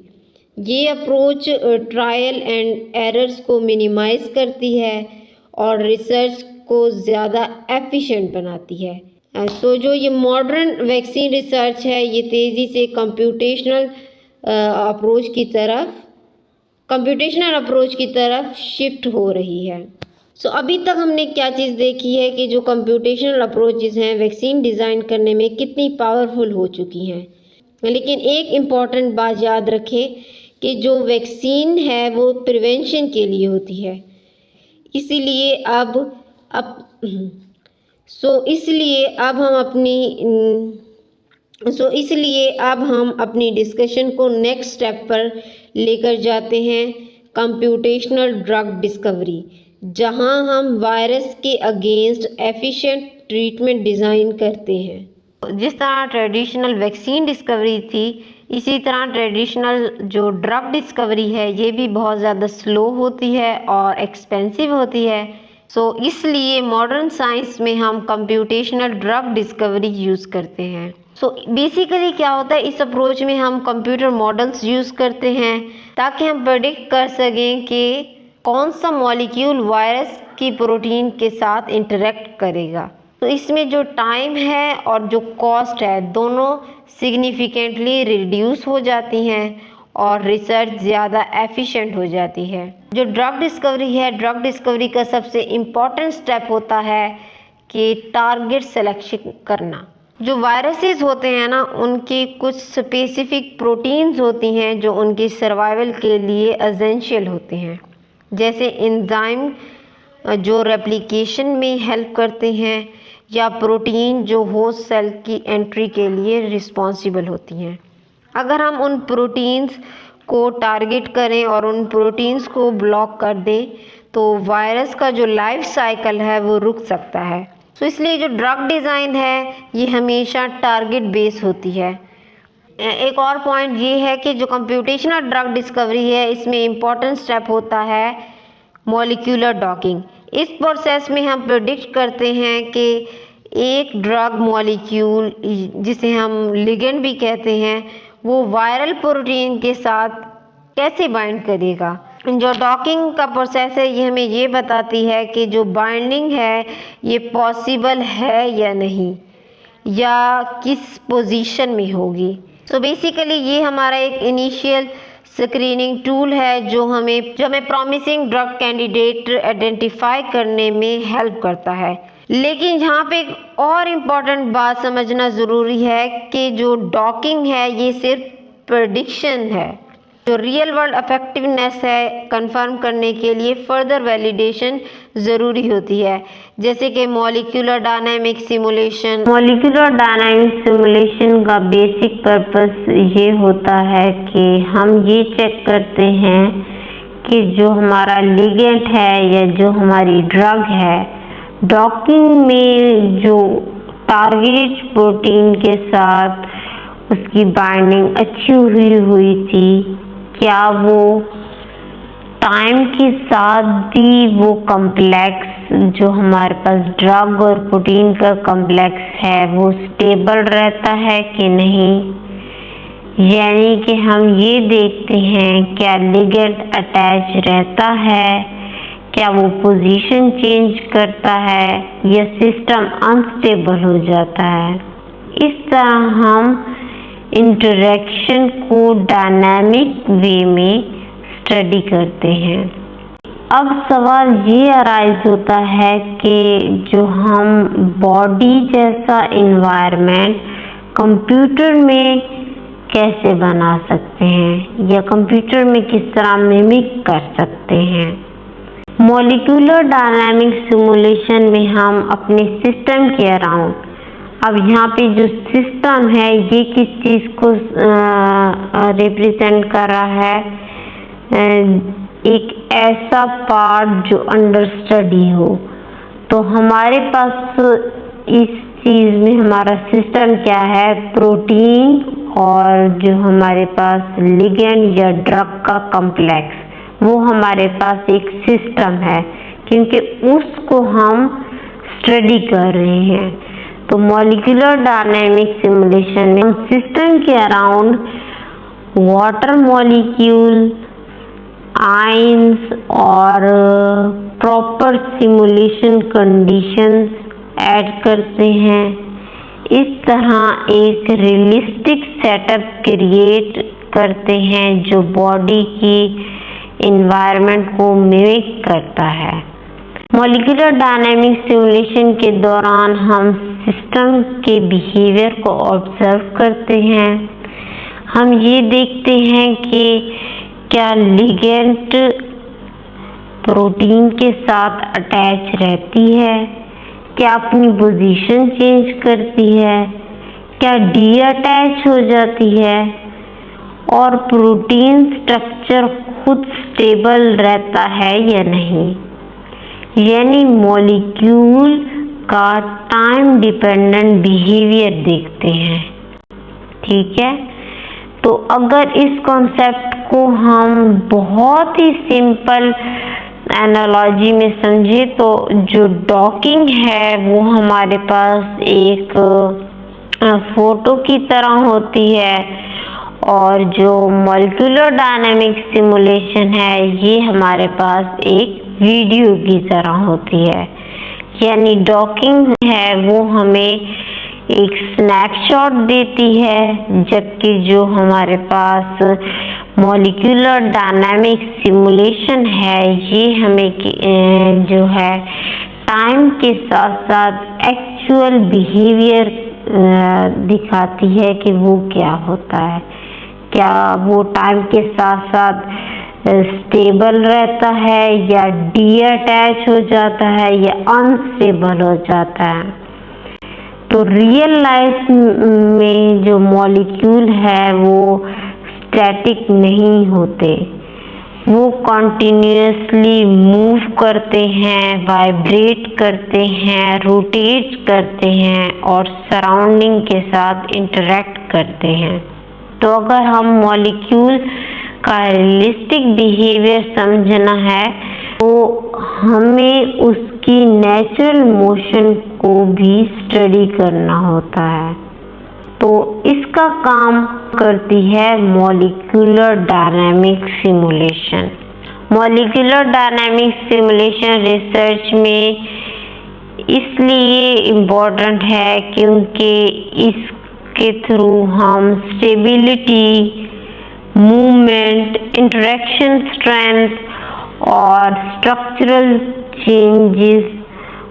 ये अप्रोच ट्रायल एंड एरर्स को मिनिमाइज करती है और रिसर्च को ज़्यादा एफिशिएंट बनाती है। जो ये मॉडर्न वैक्सीन रिसर्च है ये तेज़ी से कंप्यूटेशनल अप्रोच की तरफ शिफ्ट हो रही है। अभी तक हमने क्या चीज़ देखी है कि जो कंप्यूटेशनल अप्रोचेस हैं वैक्सीन डिज़ाइन करने में कितनी पावरफुल हो चुकी हैं। लेकिन एक इम्पॉर्टेंट बात याद रखें कि जो वैक्सीन है वो प्रिवेंशन के लिए होती है। इसलिए अब हम अपनी डिस्कशन को नेक्स्ट स्टेप पर लेकर जाते हैं, कंप्यूटेशनल ड्रग डिस्कवरी, जहां हम वायरस के अगेंस्ट एफिशिएंट ट्रीटमेंट डिज़ाइन करते हैं। जिस तरह ट्रेडिशनल वैक्सीन डिस्कवरी थी, इसी तरह ट्रेडिशनल जो ड्रग डिस्कवरी है ये भी बहुत ज़्यादा स्लो होती है और एक्सपेंसिव होती है। इसलिए मॉडर्न साइंस में हम कंप्यूटेशनल ड्रग डिस्कवरी यूज़ करते हैं। बेसिकली क्या होता है, इस अप्रोच में हम कंप्यूटर मॉडल्स यूज़ करते हैं ताकि हम प्रेडिक्ट कर सकें कि कौन सा मॉलिक्यूल वायरस की प्रोटीन के साथ इंटरेक्ट करेगा। इसमें जो टाइम है और जो कॉस्ट है दोनों सिग्निफिकेंटली रिड्यूस हो जाती हैं और रिसर्च ज़्यादा एफिशिएंट हो जाती है। जो ड्रग डिस्कवरी है, ड्रग डिस्कवरी का सबसे इम्पॉर्टेंट स्टेप होता है कि टारगेट सिलेक्शन करना। जो वायरसेस होते हैं ना, उनकी कुछ स्पेसिफिक प्रोटीन्स होती हैं जो उनकी सर्वाइवल के लिए एसेंशियल होते हैं, जैसे एंजाइम जो रेप्लिकेशन में हेल्प करते हैं या प्रोटीन जो होस्ट सेल की एंट्री के लिए रिस्पॉन्सिबल होती हैं। अगर हम उन प्रोटीन्स को टारगेट करें और उन प्रोटीन्स को ब्लॉक कर दें तो वायरस का जो लाइफ साइकिल है वो रुक सकता है। इसलिए जो ड्रग डिज़ाइन है ये हमेशा टारगेट बेस होती है। एक और पॉइंट ये है कि जो कंप्यूटेशनल ड्रग डिस्कवरी है इसमें इम्पॉर्टेंट स्टेप होता है मॉलिक्यूलर डॉकिंग। इस प्रोसेस में हम प्रेडिक्ट करते हैं कि एक ड्रग मॉलिक्यूल, जिसे हम लिगेंड भी कहते हैं, वो वायरल प्रोटीन के साथ कैसे बाइंड करेगा। जो डॉकिंग का प्रोसेस है ये हमें ये बताती है कि जो बाइंडिंग है ये पॉसिबल है या नहीं, या किस पोजीशन में होगी। बेसिकली ये हमारा एक इनिशियल स्क्रीनिंग टूल है जो हमें प्रॉमिसिंग ड्रग कैंडिडेट आइडेंटिफाई करने में हेल्प करता है। लेकिन यहाँ पे एक और इम्पॉर्टेंट बात समझना ज़रूरी है कि जो डॉकिंग है ये सिर्फ प्रेडिक्शन है। जो रियल वर्ल्ड इफेक्टिवनेस है कंफर्म करने के लिए फर्दर वैलिडेशन ज़रूरी होती है, जैसे कि molecular dynamic simulation. Molecular dynamic simulation का बेसिक पर्पस ये होता है कि हम ये चेक करते हैं कि जो हमारा लिगेंड है या जो हमारी ड्रग है, डॉकिंग में जो टारगेट प्रोटीन के साथ उसकी बाइंडिंग अच्छी हुई थी, क्या वो टाइम के साथ भी वो कॉम्प्लेक्स जो हमारे पास ड्रग और प्रोटीन का कॉम्प्लेक्स है वो स्टेबल रहता है कि नहीं। यानी कि हम ये देखते हैं क्या लिगेंड अटैच रहता है, क्या वो पोजीशन चेंज करता है या सिस्टम अनस्टेबल हो जाता है। इस तरह हम इंटरेक्शन को डायनामिक वे में स्टडी करते हैं। अब सवाल ये अराइज होता है कि जो हम बॉडी जैसा इन्वायरमेंट कंप्यूटर में कैसे बना सकते हैं या कंप्यूटर में किस तरह मिमिक कर सकते हैं। मॉलिक्यूलर डायनामिक सिमुलेशन में हम अपने सिस्टम के अराउंड, अब यहाँ पे जो सिस्टम है ये किस चीज़ को रिप्रेजेंट कर रहा है, एक ऐसा पार्ट जो अंडर स्टडी हो। तो हमारे पास इस चीज में हमारा सिस्टम क्या है, प्रोटीन और जो हमारे पास लिगेंड या ड्रग का कॉम्प्लेक्स, वो हमारे पास एक सिस्टम है क्योंकि उसको हम स्टडी कर रहे हैं। तो मॉलिक्यूलर डायनेमिक सिमुलेशन में हम सिस्टम के अराउंड वाटर मॉलिक्यूल, आयंस और प्रॉपर सिमुलेशन कंडीशंस ऐड करते हैं। इस तरह एक रियलिस्टिक सेटअप क्रिएट करते हैं जो बॉडी की एनवायरनमेंट को मिमिक करता है। मॉलिक्यूलर डायनेमिक सिमुलेशन के दौरान हम सिस्टम के बिहेवियर को ऑब्जर्व करते हैं। हम ये देखते हैं कि क्या लिगेंड प्रोटीन के साथ अटैच रहती है, क्या अपनी पोजीशन चेंज करती है, क्या डी अटैच हो जाती है और प्रोटीन स्ट्रक्चर खुद स्टेबल रहता है या नहीं। यानी मॉलिक्यूल का टाइम डिपेंडेंट बिहेवियर देखते हैं। ठीक है, तो अगर इस कॉन्सेप्ट को हम बहुत ही सिंपल एनालॉजी में समझे तो जो डॉकिंग है वो हमारे पास एक फोटो की तरह होती है और जो मॉलिक्यूलर डायनेमिक सिमुलेशन है ये हमारे पास एक वीडियो की तरह होती है। यानी डॉकिंग है वो हमें एक स्नैपशॉट देती है, जबकि जो हमारे पास मॉलिक्यूलर डायनामिक सिमुलेशन है ये हमें जो है टाइम के साथ साथ एक्चुअल बिहेवियर दिखाती है कि वो क्या होता है, क्या वो टाइम के साथ साथ स्टेबल रहता है या डी अटैच हो जाता है या अनस्टेबल हो जाता है। तो रियल लाइफ में जो मॉलिक्यूल है वो स्टैटिक नहीं होते, वो कॉन्टिन्यूसली मूव करते हैं, वाइब्रेट करते हैं, रोटेट करते हैं और सराउंडिंग के साथ इंटरेक्ट करते हैं। तो अगर हम मॉलिक्यूल का रियलिस्टिक बिहेवियर समझना है तो हमें उसकी नेचुरल मोशन को भी स्टडी करना होता है। तो इसका काम करती है molecular dynamic simulation. Molecular dynamic simulation research में इसलिए इम्पोर्टेंट है क्योंकि इसके थ्रू हम स्टेबिलिटी, मूवमेंट, इंटरेक्शन स्ट्रेंथ और स्ट्रक्चरल चेंजेस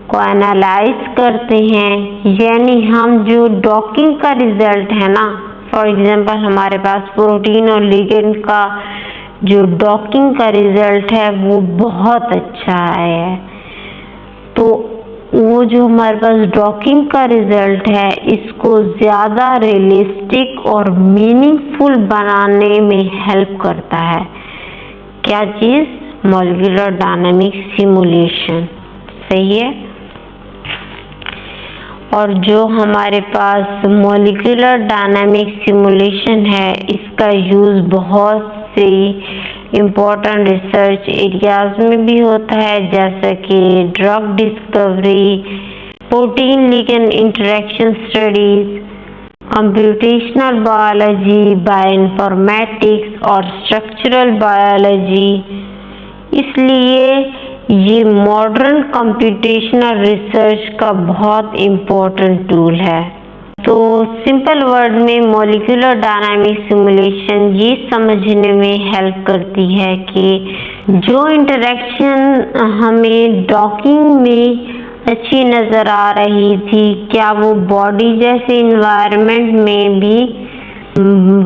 को एनालाइज करते हैं। यानी हम जो डॉकिंग का रिजल्ट है ना, फॉर एग्जांपल हमारे पास प्रोटीन और लिगेंड का जो डॉकिंग का रिजल्ट है वो बहुत अच्छा आया है। तो वो जो हमारे पास डॉकिंग का रिजल्ट है इसको ज़्यादा रियलिस्टिक और मीनिंगफुल बनाने में हेल्प करता है। क्या चीज़? Molecular dynamic simulation. सही है। और जो हमारे पास मॉलिक्यूलर डायनामिक सिमुलेशन है इसका यूज़ बहुत से इम्पोर्टेंट रिसर्च एरियाज में भी होता है, जैसे कि drug discovery, protein ligand interaction studies, computational biology, bioinformatics और स्ट्रक्चरल बायोलॉजी। इसलिए ये मॉडर्न कंप्यूटेशनल रिसर्च का बहुत इम्पोर्टेंट टूल है। तो सिंपल वर्ड में मॉलिक्यूलर डायनामिक सिमुलेशन ये समझने में हेल्प करती है कि जो इंटरेक्शन हमें डॉकिंग में अच्छी नज़र आ रही थी, क्या वो बॉडी जैसे इन्वायरमेंट में भी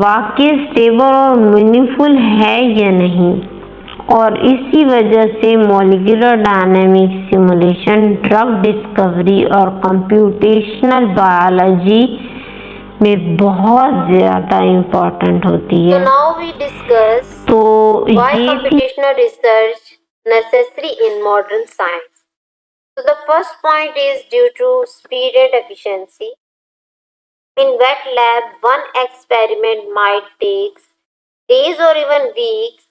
वाकई स्टेबल और मीनिंगफुल है या नहीं। और इसी वजह से molecular dynamic simulation drug discovery और कंप्यूटेशनल बायोलॉजी में बहुत ज़्यादा इम्पोर्टेंट होती है। So now we discuss why computational research necessary in modern science. So the first point is due to speed and efficiency. In wet lab, one experiment might take days or even weeks,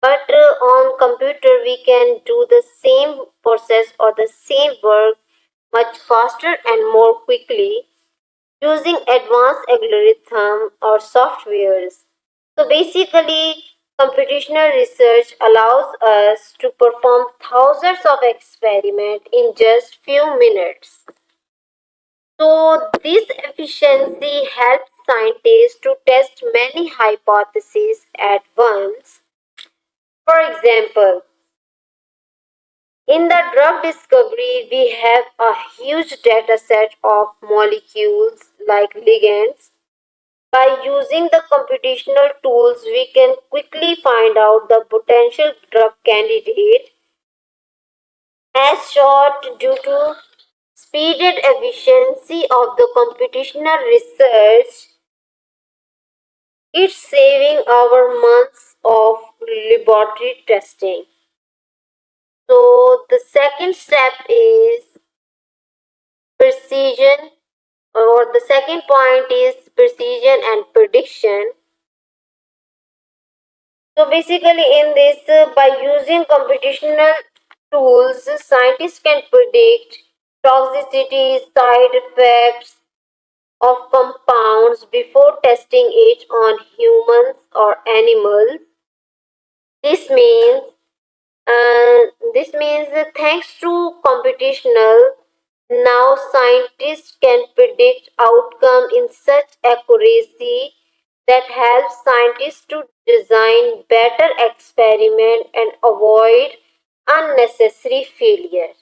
but on computer we can do the same process or the same work much faster and more quickly using advanced algorithm or softwares. So basically, computational research allows us to perform thousands of experiments in just few minutes. So this efficiency helps scientists to test many hypotheses at once. For example, in the drug discovery, we have a huge data set of molecules like ligands. By using the computational tools, we can quickly find out the potential drug candidate. As short due to speed and efficiency of the computational research, it's saving our months of laboratory testing. So the second step is precision, or the second point is precision and prediction. So basically in this, by using computational tools, scientists can predict toxicity, side effects of compounds before testing it on humans or animals. This means that thanks to computational, now scientists can predict outcome in such accuracy that helps scientists to design better experiment and avoid unnecessary failure.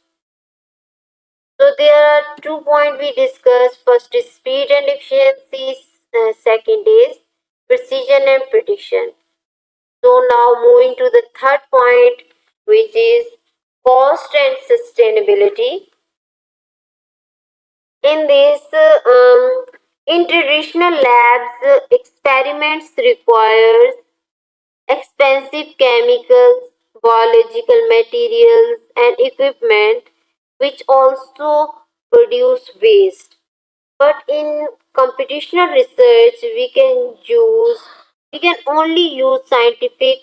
So there are 2 points we discussed. First is speed and efficiency. Second is precision and prediction. So now moving to the third point, which is cost and sustainability. In this, in traditional labs, experiments require expensive chemicals, biological materials, and equipment, which also produce waste. But in computational research, we can only use scientific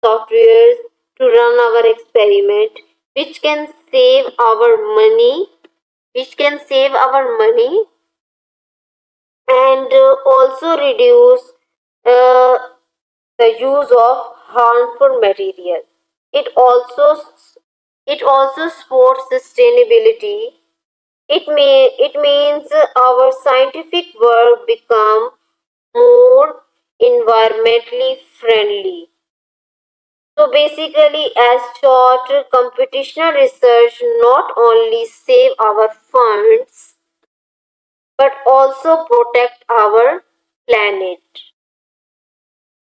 softwares to run our experiment, which can save our money, and also reduce uh, the use of harmful material. It also it also supports sustainability. It means our scientific work become more environmentally friendly. So basically, as short, computational research not only save our funds but also protect our planet.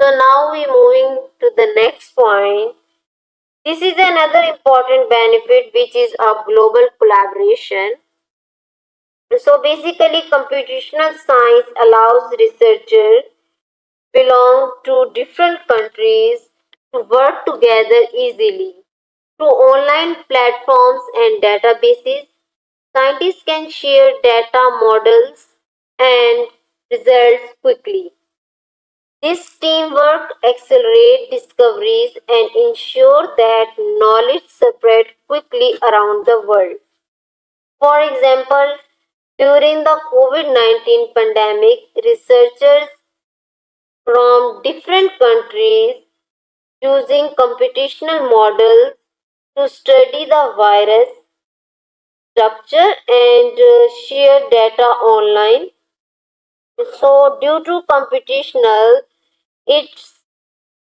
So now we moving to the next point. This is another important benefit, which is a global collaboration. So basically, computational science allows researchers belong to different countries to work together easily. Through online platforms and databases, scientists can share data models and results quickly. This teamwork accelerates discoveries and ensure that knowledge spreads quickly around the world. For example, during the COVID-19 pandemic, researchers from different countries using computational models to study the virus structure and share data online. So, due to computational, it's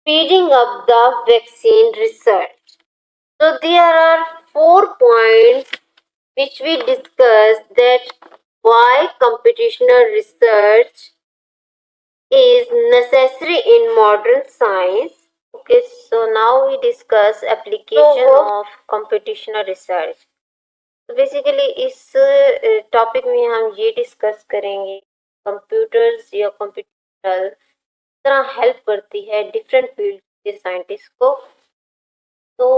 speeding up the vaccine research. So, there are 4 points which we discussed, that why computational research is necessary in modern science. Okay, so now we discuss application of computational research. तो बेसिकली इस टॉपिक में हम ये डिस्कस करेंगे कंप्यूटर्स या कंप्यूटर तरह हेल्प करती है डिफरेंट फील्ड के साइंटिस्ट को. तो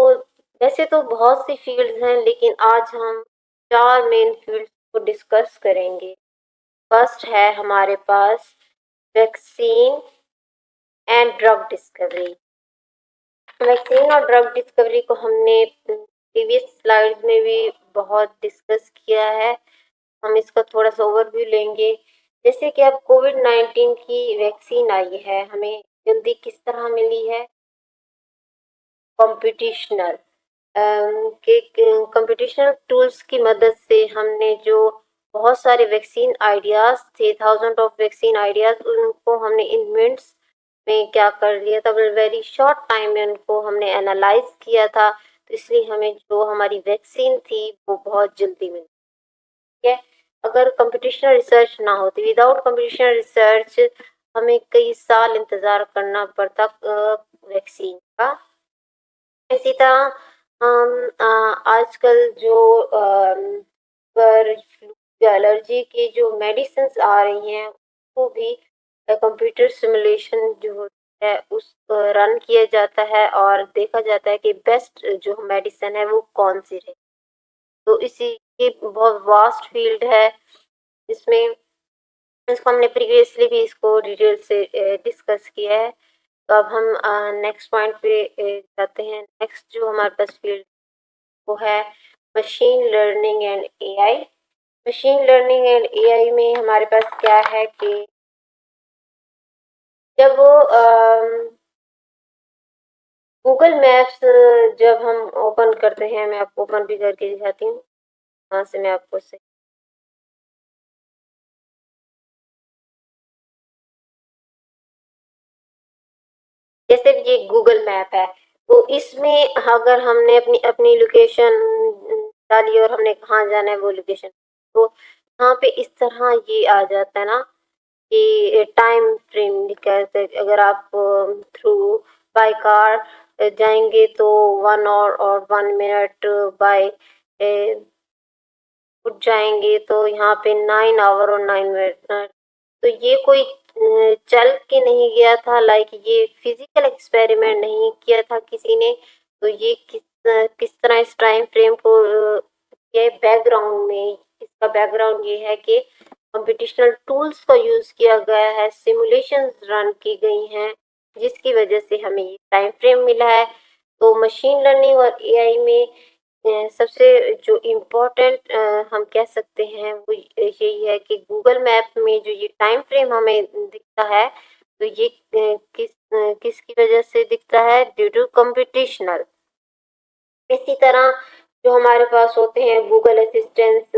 वैसे तो बहुत सी फील्ड्स हैं, लेकिन आज हम 4 मेन फील्ड्स को डिस्कस करेंगे। फर्स्ट है हमारे पास vaccine and drug discovery. Vaccine और ड्रग डिस्कवरी को हमने प्रीवियस स्लाइड्स में भी बहुत डिस्कस किया है। हम इसका थोड़ा-सा ओवरव्यू लेंगे। जैसे कि अब कोविड-19 की वैक्सीन आई है, हमें जल्दी किस तरह मिली है? कॉम्पिटिशनल के कंप्यूटेशनल टूल्स की मदद से हमने जो बहुत सारे वैक्सीन आइडियाज़ थे, थाउज़ेंड ऑफ वैक्सीन आइडियाज़, उनको हमने इन मिनट्स में क्या कर लिया था, वेरी शॉर्ट टाइम में उनको हमने एनालाइज़ किया था, तो इसलिए हमें जो हमारी वैक्सीन थी, वो बहुत जल्दी मिली। ठीक है? अगर कंप्यूटेशनल रिसर्च ना होती, विदाउट कंप्यूटेशनल रिसर्च हमें कई साल इंतज़ार करना पड़ता वैक्सीन का। इसी तरह हम आजकल जो पर फ्लू या एलर्जी की जो मेडिसिन्स आ रही हैं, वो भी कंप्यूटर सिमुलेशन जो होता है उस रन किया जाता है और देखा जाता है कि बेस्ट जो मेडिसिन है वो कौन-सी है। तो इसी ये बहुत वास्ट फील्ड है, इसमें इसको हमने प्रीवियसली भी इसको डिटेल से डिस्कस किया है। तो अब हम नेक्स्ट पॉइंट पे जाते हैं। नेक्स्ट जो हमारे पास फील्ड वो है machine learning and AI. Machine learning and AI में हमारे पास क्या है कि जब गूगल मैप्स जब हम ओपन करते हैं, मैं आपको ओपन भी करके दिखाती हूँ, वहाँ से मैं आपको से जैसे ये गूगल मैप है, तो इसमें अगर हमने अपनी अपनी लोकेशन डाली और हमने कहाँ जाना है वो लोकेशन, तो यहाँ पे इस तरह ये आ जाता है ना कि टाइम फ्रेम कहते हैं। अगर आप थ्रू बाय कार जाएंगे तो 1 आवर और 1 मिनट बाय उठ जाएंगे, तो यहाँ पे 9 आवर और 9 मिनट। तो ये कोई चल के नहीं गया था, लाइक ये फिजिकल एक्सपेरिमेंट नहीं किया था किसी ने। तो ये किस तरह इस टाइम फ्रेम को ये बैकग्राउंड में इसका बैकग्राउंड ये है कि कंप्यूटेशनल टूल्स का यूज़ किया गया है, सिमुलेशंस रन की गई हैं, जिसकी वजह से हमें ये टाइम फ्रेम मिला है। तो मशीन लर्निंग और एआई में सबसे जो इम्पोर्टेंट हम कह सकते हैं वो यही है कि गूगल मैप में जो ये टाइम फ्रेम हमें दिखता है, तो ये किसकी वजह से दिखता है? Due to computational. इसी तरह जो हमारे पास होते हैं गूगल असिस्टेंट्स,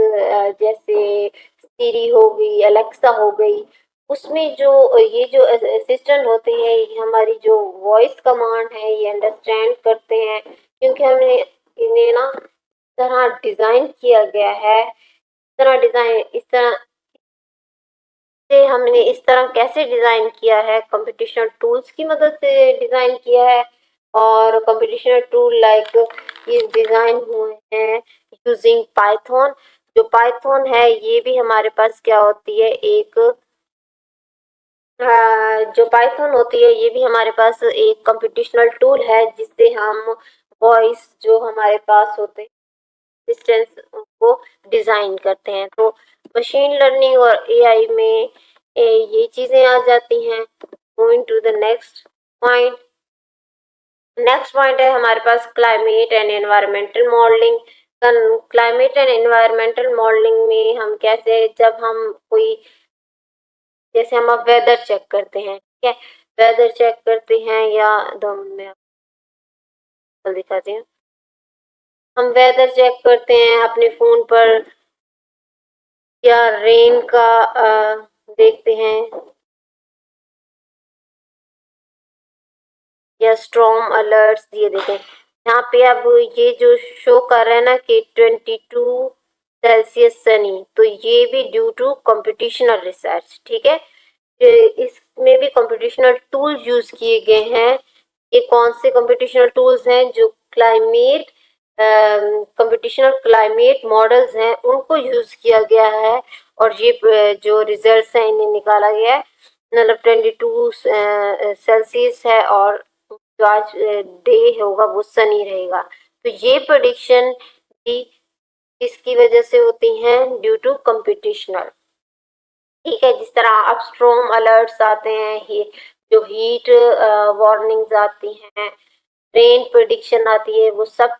जैसे सिरी हो गई, अलेक्सा हो गई, उसमें जो ये जो असिस्टेंट होते हैं, ये हमारी जो वॉइस कमांड है ये अंडरस्टैंड करते हैं, क्योंकि हमने इन्हें ना तरह डिज़ाइन किया गया है। इस तरह से हमने इस तरह कैसे डिज़ाइन किया है, कंप्यूटेशनल टूल्स की मदद से डिज़ाइन किया है। और कंप्यूटेशनल टूल लाइक ये डिज़ाइन हुए हैं यूजिंग पाइथन। जो पाइथन है ये भी हमारे पास क्या होती है, एक जो पाइथन होती है ये भी हमारे पास एक कंप्यूटेशनल टूल है, जिससे हम वॉइस जो हमारे पास होते हैं डिस्टेंस को डिज़ाइन करते हैं। तो मशीन लर्निंग और एआई में ये चीज़ें आ जाती हैं। Moving to the point next point है हमारे पास climate and environmental modelling. Climate and environmental modelling में हम कैसे, जब हम कोई जैसे हम अब वेदर चेक करते हैं, ठीक है, वेदर चेक करते हैं या दो मैं आपको दिखाती हूँ। हम वेदर चेक करते हैं अपने फ़ोन पर या रेन का देखते हैं या स्टॉर्म अलर्ट्स, ये देखें यहाँ पे अब ये जो शो कर रहा है ना कि 22 सेल्सियस सनी, तो ये भी ड्यू टू कंप्यूटेशनल रिसर्च। ठीक है, इसमें भी कंप्यूटेशनल टूल्स यूज किए गए हैं। ये कौन से कंप्यूटेशनल टूल्स हैं? जो क्लाइमेट कंप्यूटेशनल क्लाइमेट मॉडल्स हैं उनको यूज किया गया है, और ये जो रिजल्ट्स हैं इन्हें निकाला गया है। मतलब 22 सेल्सियस है और जो आज डे होगा वो सनी रहेगा। तो ये प्रेडिक्शन भी किसकी वजह से होती हैं? Due to computational. ठीक है, जिस तरह अपस्ट्रीम अलर्ट्स आते हैं, जो हीट वार्निंग्स आती हैं, रेन प्रेडिक्शन आती है, वो सब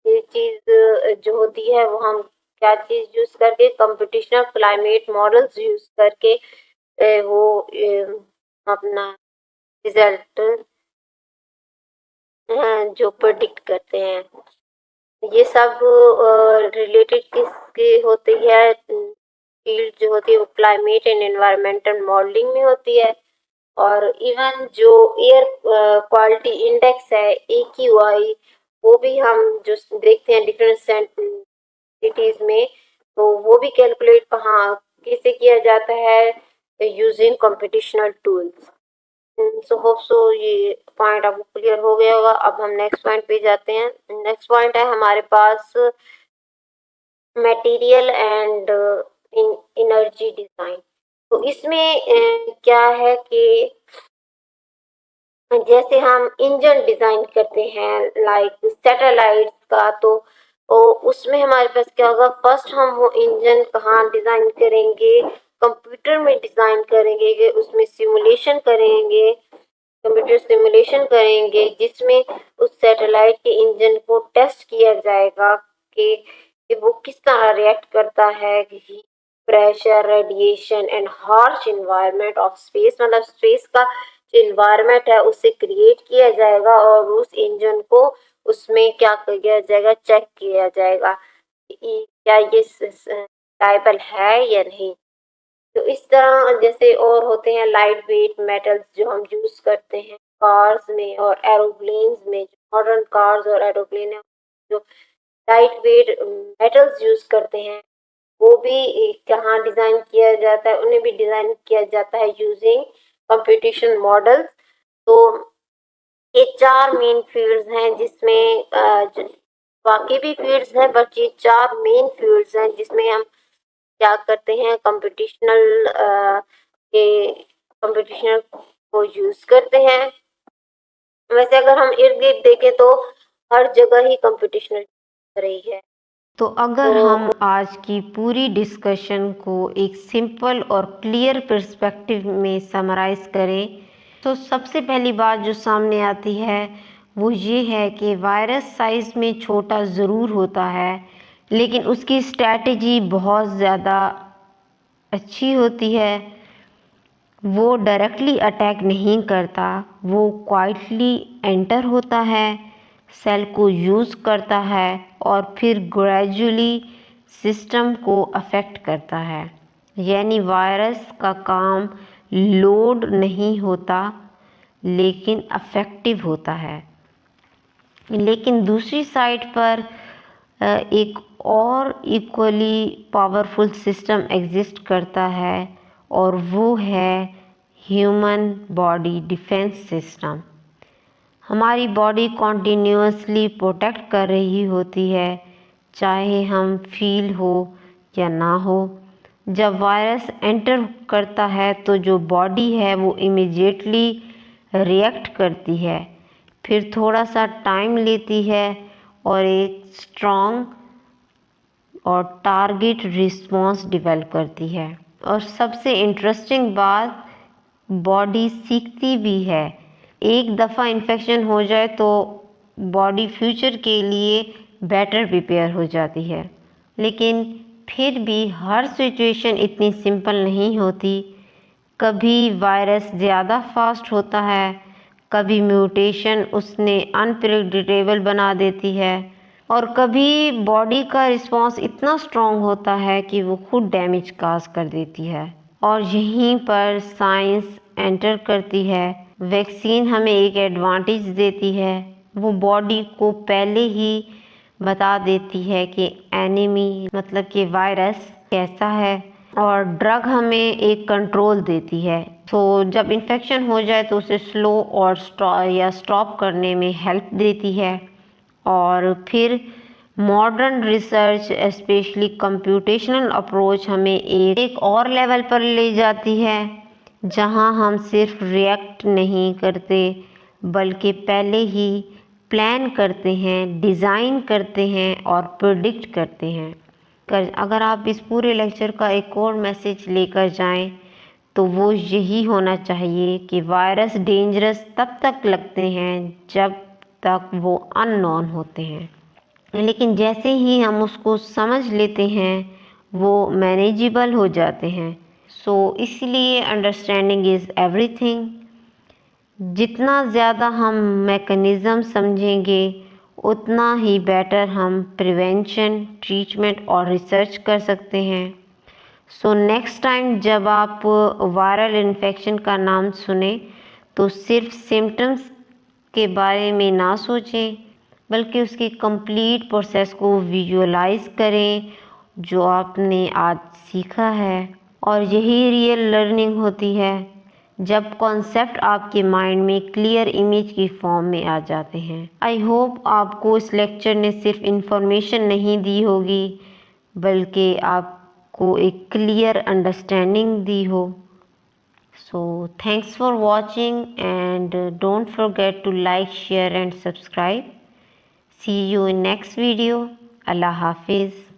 ये चीज जो होती है वो हम क्या चीज यूज करके, कंप्यूटेशनल क्लाइमेट मॉडल्स यूज करके वो अपना रिजल्ट जो प्रेडिक्ट करते हैं। ये सब रिलेटेड किसके होती है? फील्ड जो होती है वो क्लाइमेट एंड एनवायरमेंटल मॉडलिंग में होती है। और इवन जो एयर क्वालिटी इंडेक्स है, AQI, वो भी हम जो देखते हैं डिफरेंट सिटीज में, तो वो भी कैलकुलेट कहाँ कैसे किया जाता है? Using computational tools. So hope so ये पॉइंट आपको क्लियर हो गया होगा। अब हम नेक्स्ट पॉइंट पे जाते हैं। नेक्स्ट पॉइंट है हमारे पास मटेरियल एंड एनर्जी डिजाइन। तो इसमें क्या है कि जैसे हम इंजन डिजाइन करते हैं लाइक सैटेलाइट का, तो उसमें हमारे पास क्या होगा? फर्स्ट हम वो इंजन कहाँ डिजाइन करेंगे? कंप्यूटर में डिजाइन करेंगे, कि उसमें सिमुलेशन करेंगे, कंप्यूटर सिमुलेशन करेंगे, जिसमें उस सैटेलाइट के इंजन को टेस्ट किया जाएगा कि वो किस तरह रिएक्ट करता है pressure, radiation and harsh environment of space, मतलब स्पेस का जो इन्वायरमेंट है उसे क्रिएट किया जाएगा और उस इंजन को उसमें क्या किया जाएगा? चेक किया जाएगा क्या ये स्टेबल है या नहीं। तो इस तरह जैसे और होते हैं लाइट वेट मेटल्स जो हम यूज करते हैं कार्स में और एरोप्लेन्स में। मॉडर्न कार्स और एरोप्लेन जो लाइट वेट मेटल्स यूज करते हैं, वो भी कहाँ डिजाइन किया जाता है? उन्हें भी डिजाइन किया जाता है यूजिंग कंप्यूटेशन मॉडल्स। तो ये 4 मेन फील्ड्स हैं जिसमें बाकी भी फील्ड्स हैं, बट ये 4 मेन फील्ड्स हैं जिसमें हम क्या करते हैं? के कंप्यूटेशनल को यूज करते हैं। वैसे अगर हम इर्द गिर्द देखें तो हर जगह ही कंप्यूटेशनल रही है। तो अगर हम आज की पूरी डिस्कशन को एक सिंपल और क्लियर पर्सपेक्टिव में समराइज करें, तो सबसे पहली बात जो सामने आती है वो ये है कि वायरस साइज में छोटा ज़रूर होता है, लेकिन उसकी स्ट्रैटेजी बहुत ज़्यादा अच्छी होती है। वो डायरेक्टली अटैक नहीं करता, वो क्वाइटली एंटर होता है, सेल को यूज़ करता है और फिर ग्रेजुअली सिस्टम को अफेक्ट करता है। यानी वायरस का काम लोड नहीं होता, लेकिन अफेक्टिव होता है। लेकिन दूसरी साइड पर एक और इक्वली पावरफुल सिस्टम एग्जिस्ट करता है, और वो है ह्यूमन बॉडी डिफेंस सिस्टम। हमारी बॉडी कॉन्टिन्यूसली प्रोटेक्ट कर रही होती है, चाहे हम फील हो या ना हो। जब वायरस एंटर करता है तो जो बॉडी है वो इमिजिएटली रिएक्ट करती है, फिर थोड़ा सा टाइम लेती है और एक स्ट्रॉन्ग और टारगेट रिस्पॉन्स डेवलप करती है। और सबसे इंटरेस्टिंग बात, बॉडी सीखती भी है। एक दफ़ा इन्फेक्शन हो जाए तो बॉडी फ्यूचर के लिए बेटर प्रिपेयर हो जाती है। लेकिन फिर भी हर सिचुएशन इतनी सिंपल नहीं होती। कभी वायरस ज़्यादा फास्ट होता है, कभी म्यूटेशन उसने अनप्रेडिक्टेबल बना देती है, और कभी बॉडी का रिस्पॉन्स इतना स्ट्रॉन्ग होता है कि वो खुद डैमेज काज कर देती है। और यहीं पर साइंस एंटर करती है। वैक्सीन हमें एक एडवांटेज देती है, वो बॉडी को पहले ही बता देती है कि एनिमी मतलब कि वायरस कैसा है, और ड्रग हमें एक कंट्रोल देती है। तो जब इन्फेक्शन हो जाए तो उसे स्लो और स्टॉप करने में हेल्प देती है। और फिर modern research specially computational approach हमें एक और लेवल पर ले जाती है, जहां हम सिर्फ रिएक्ट नहीं करते बल्कि पहले ही प्लान करते हैं, डिज़ाइन करते हैं और प्रेडिक्ट करते हैं। अगर आप इस पूरे लेक्चर का एक और मैसेज लेकर जाएं तो वो यही होना चाहिए कि वायरस डेंजरस तब तक लगते हैं जब तक वो अननोन होते हैं, लेकिन जैसे ही हम उसको समझ लेते हैं वो मैनेजेबल हो जाते हैं। सो इसलिए अंडरस्टैंडिंग इज़ एवरीथिंग। जितना ज़्यादा हम मैकेनिज़्म समझेंगे उतना ही बेटर हम प्रिवेंशन, ट्रीटमेंट और रिसर्च कर सकते हैं। सो नेक्स्ट टाइम जब आप वायरल इन्फेक्शन का नाम सुने तो सिर्फ सिम्टम्स के बारे में ना सोचें, बल्कि उसकी कंप्लीट प्रोसेस को विजुअलाइज करें जो आपने आज सीखा है। और यही रियल लर्निंग होती है, जब कॉन्सेप्ट आपके माइंड में क्लियर इमेज की फॉर्म में आ जाते हैं। आई होप आपको इस लेक्चर ने सिर्फ इन्फॉर्मेशन नहीं दी होगी, बल्कि आपको एक क्लियर अंडरस्टैंडिंग दी हो। So thanks for watching and don't forget to like, share and subscribe. See you in next video. Allah Hafiz.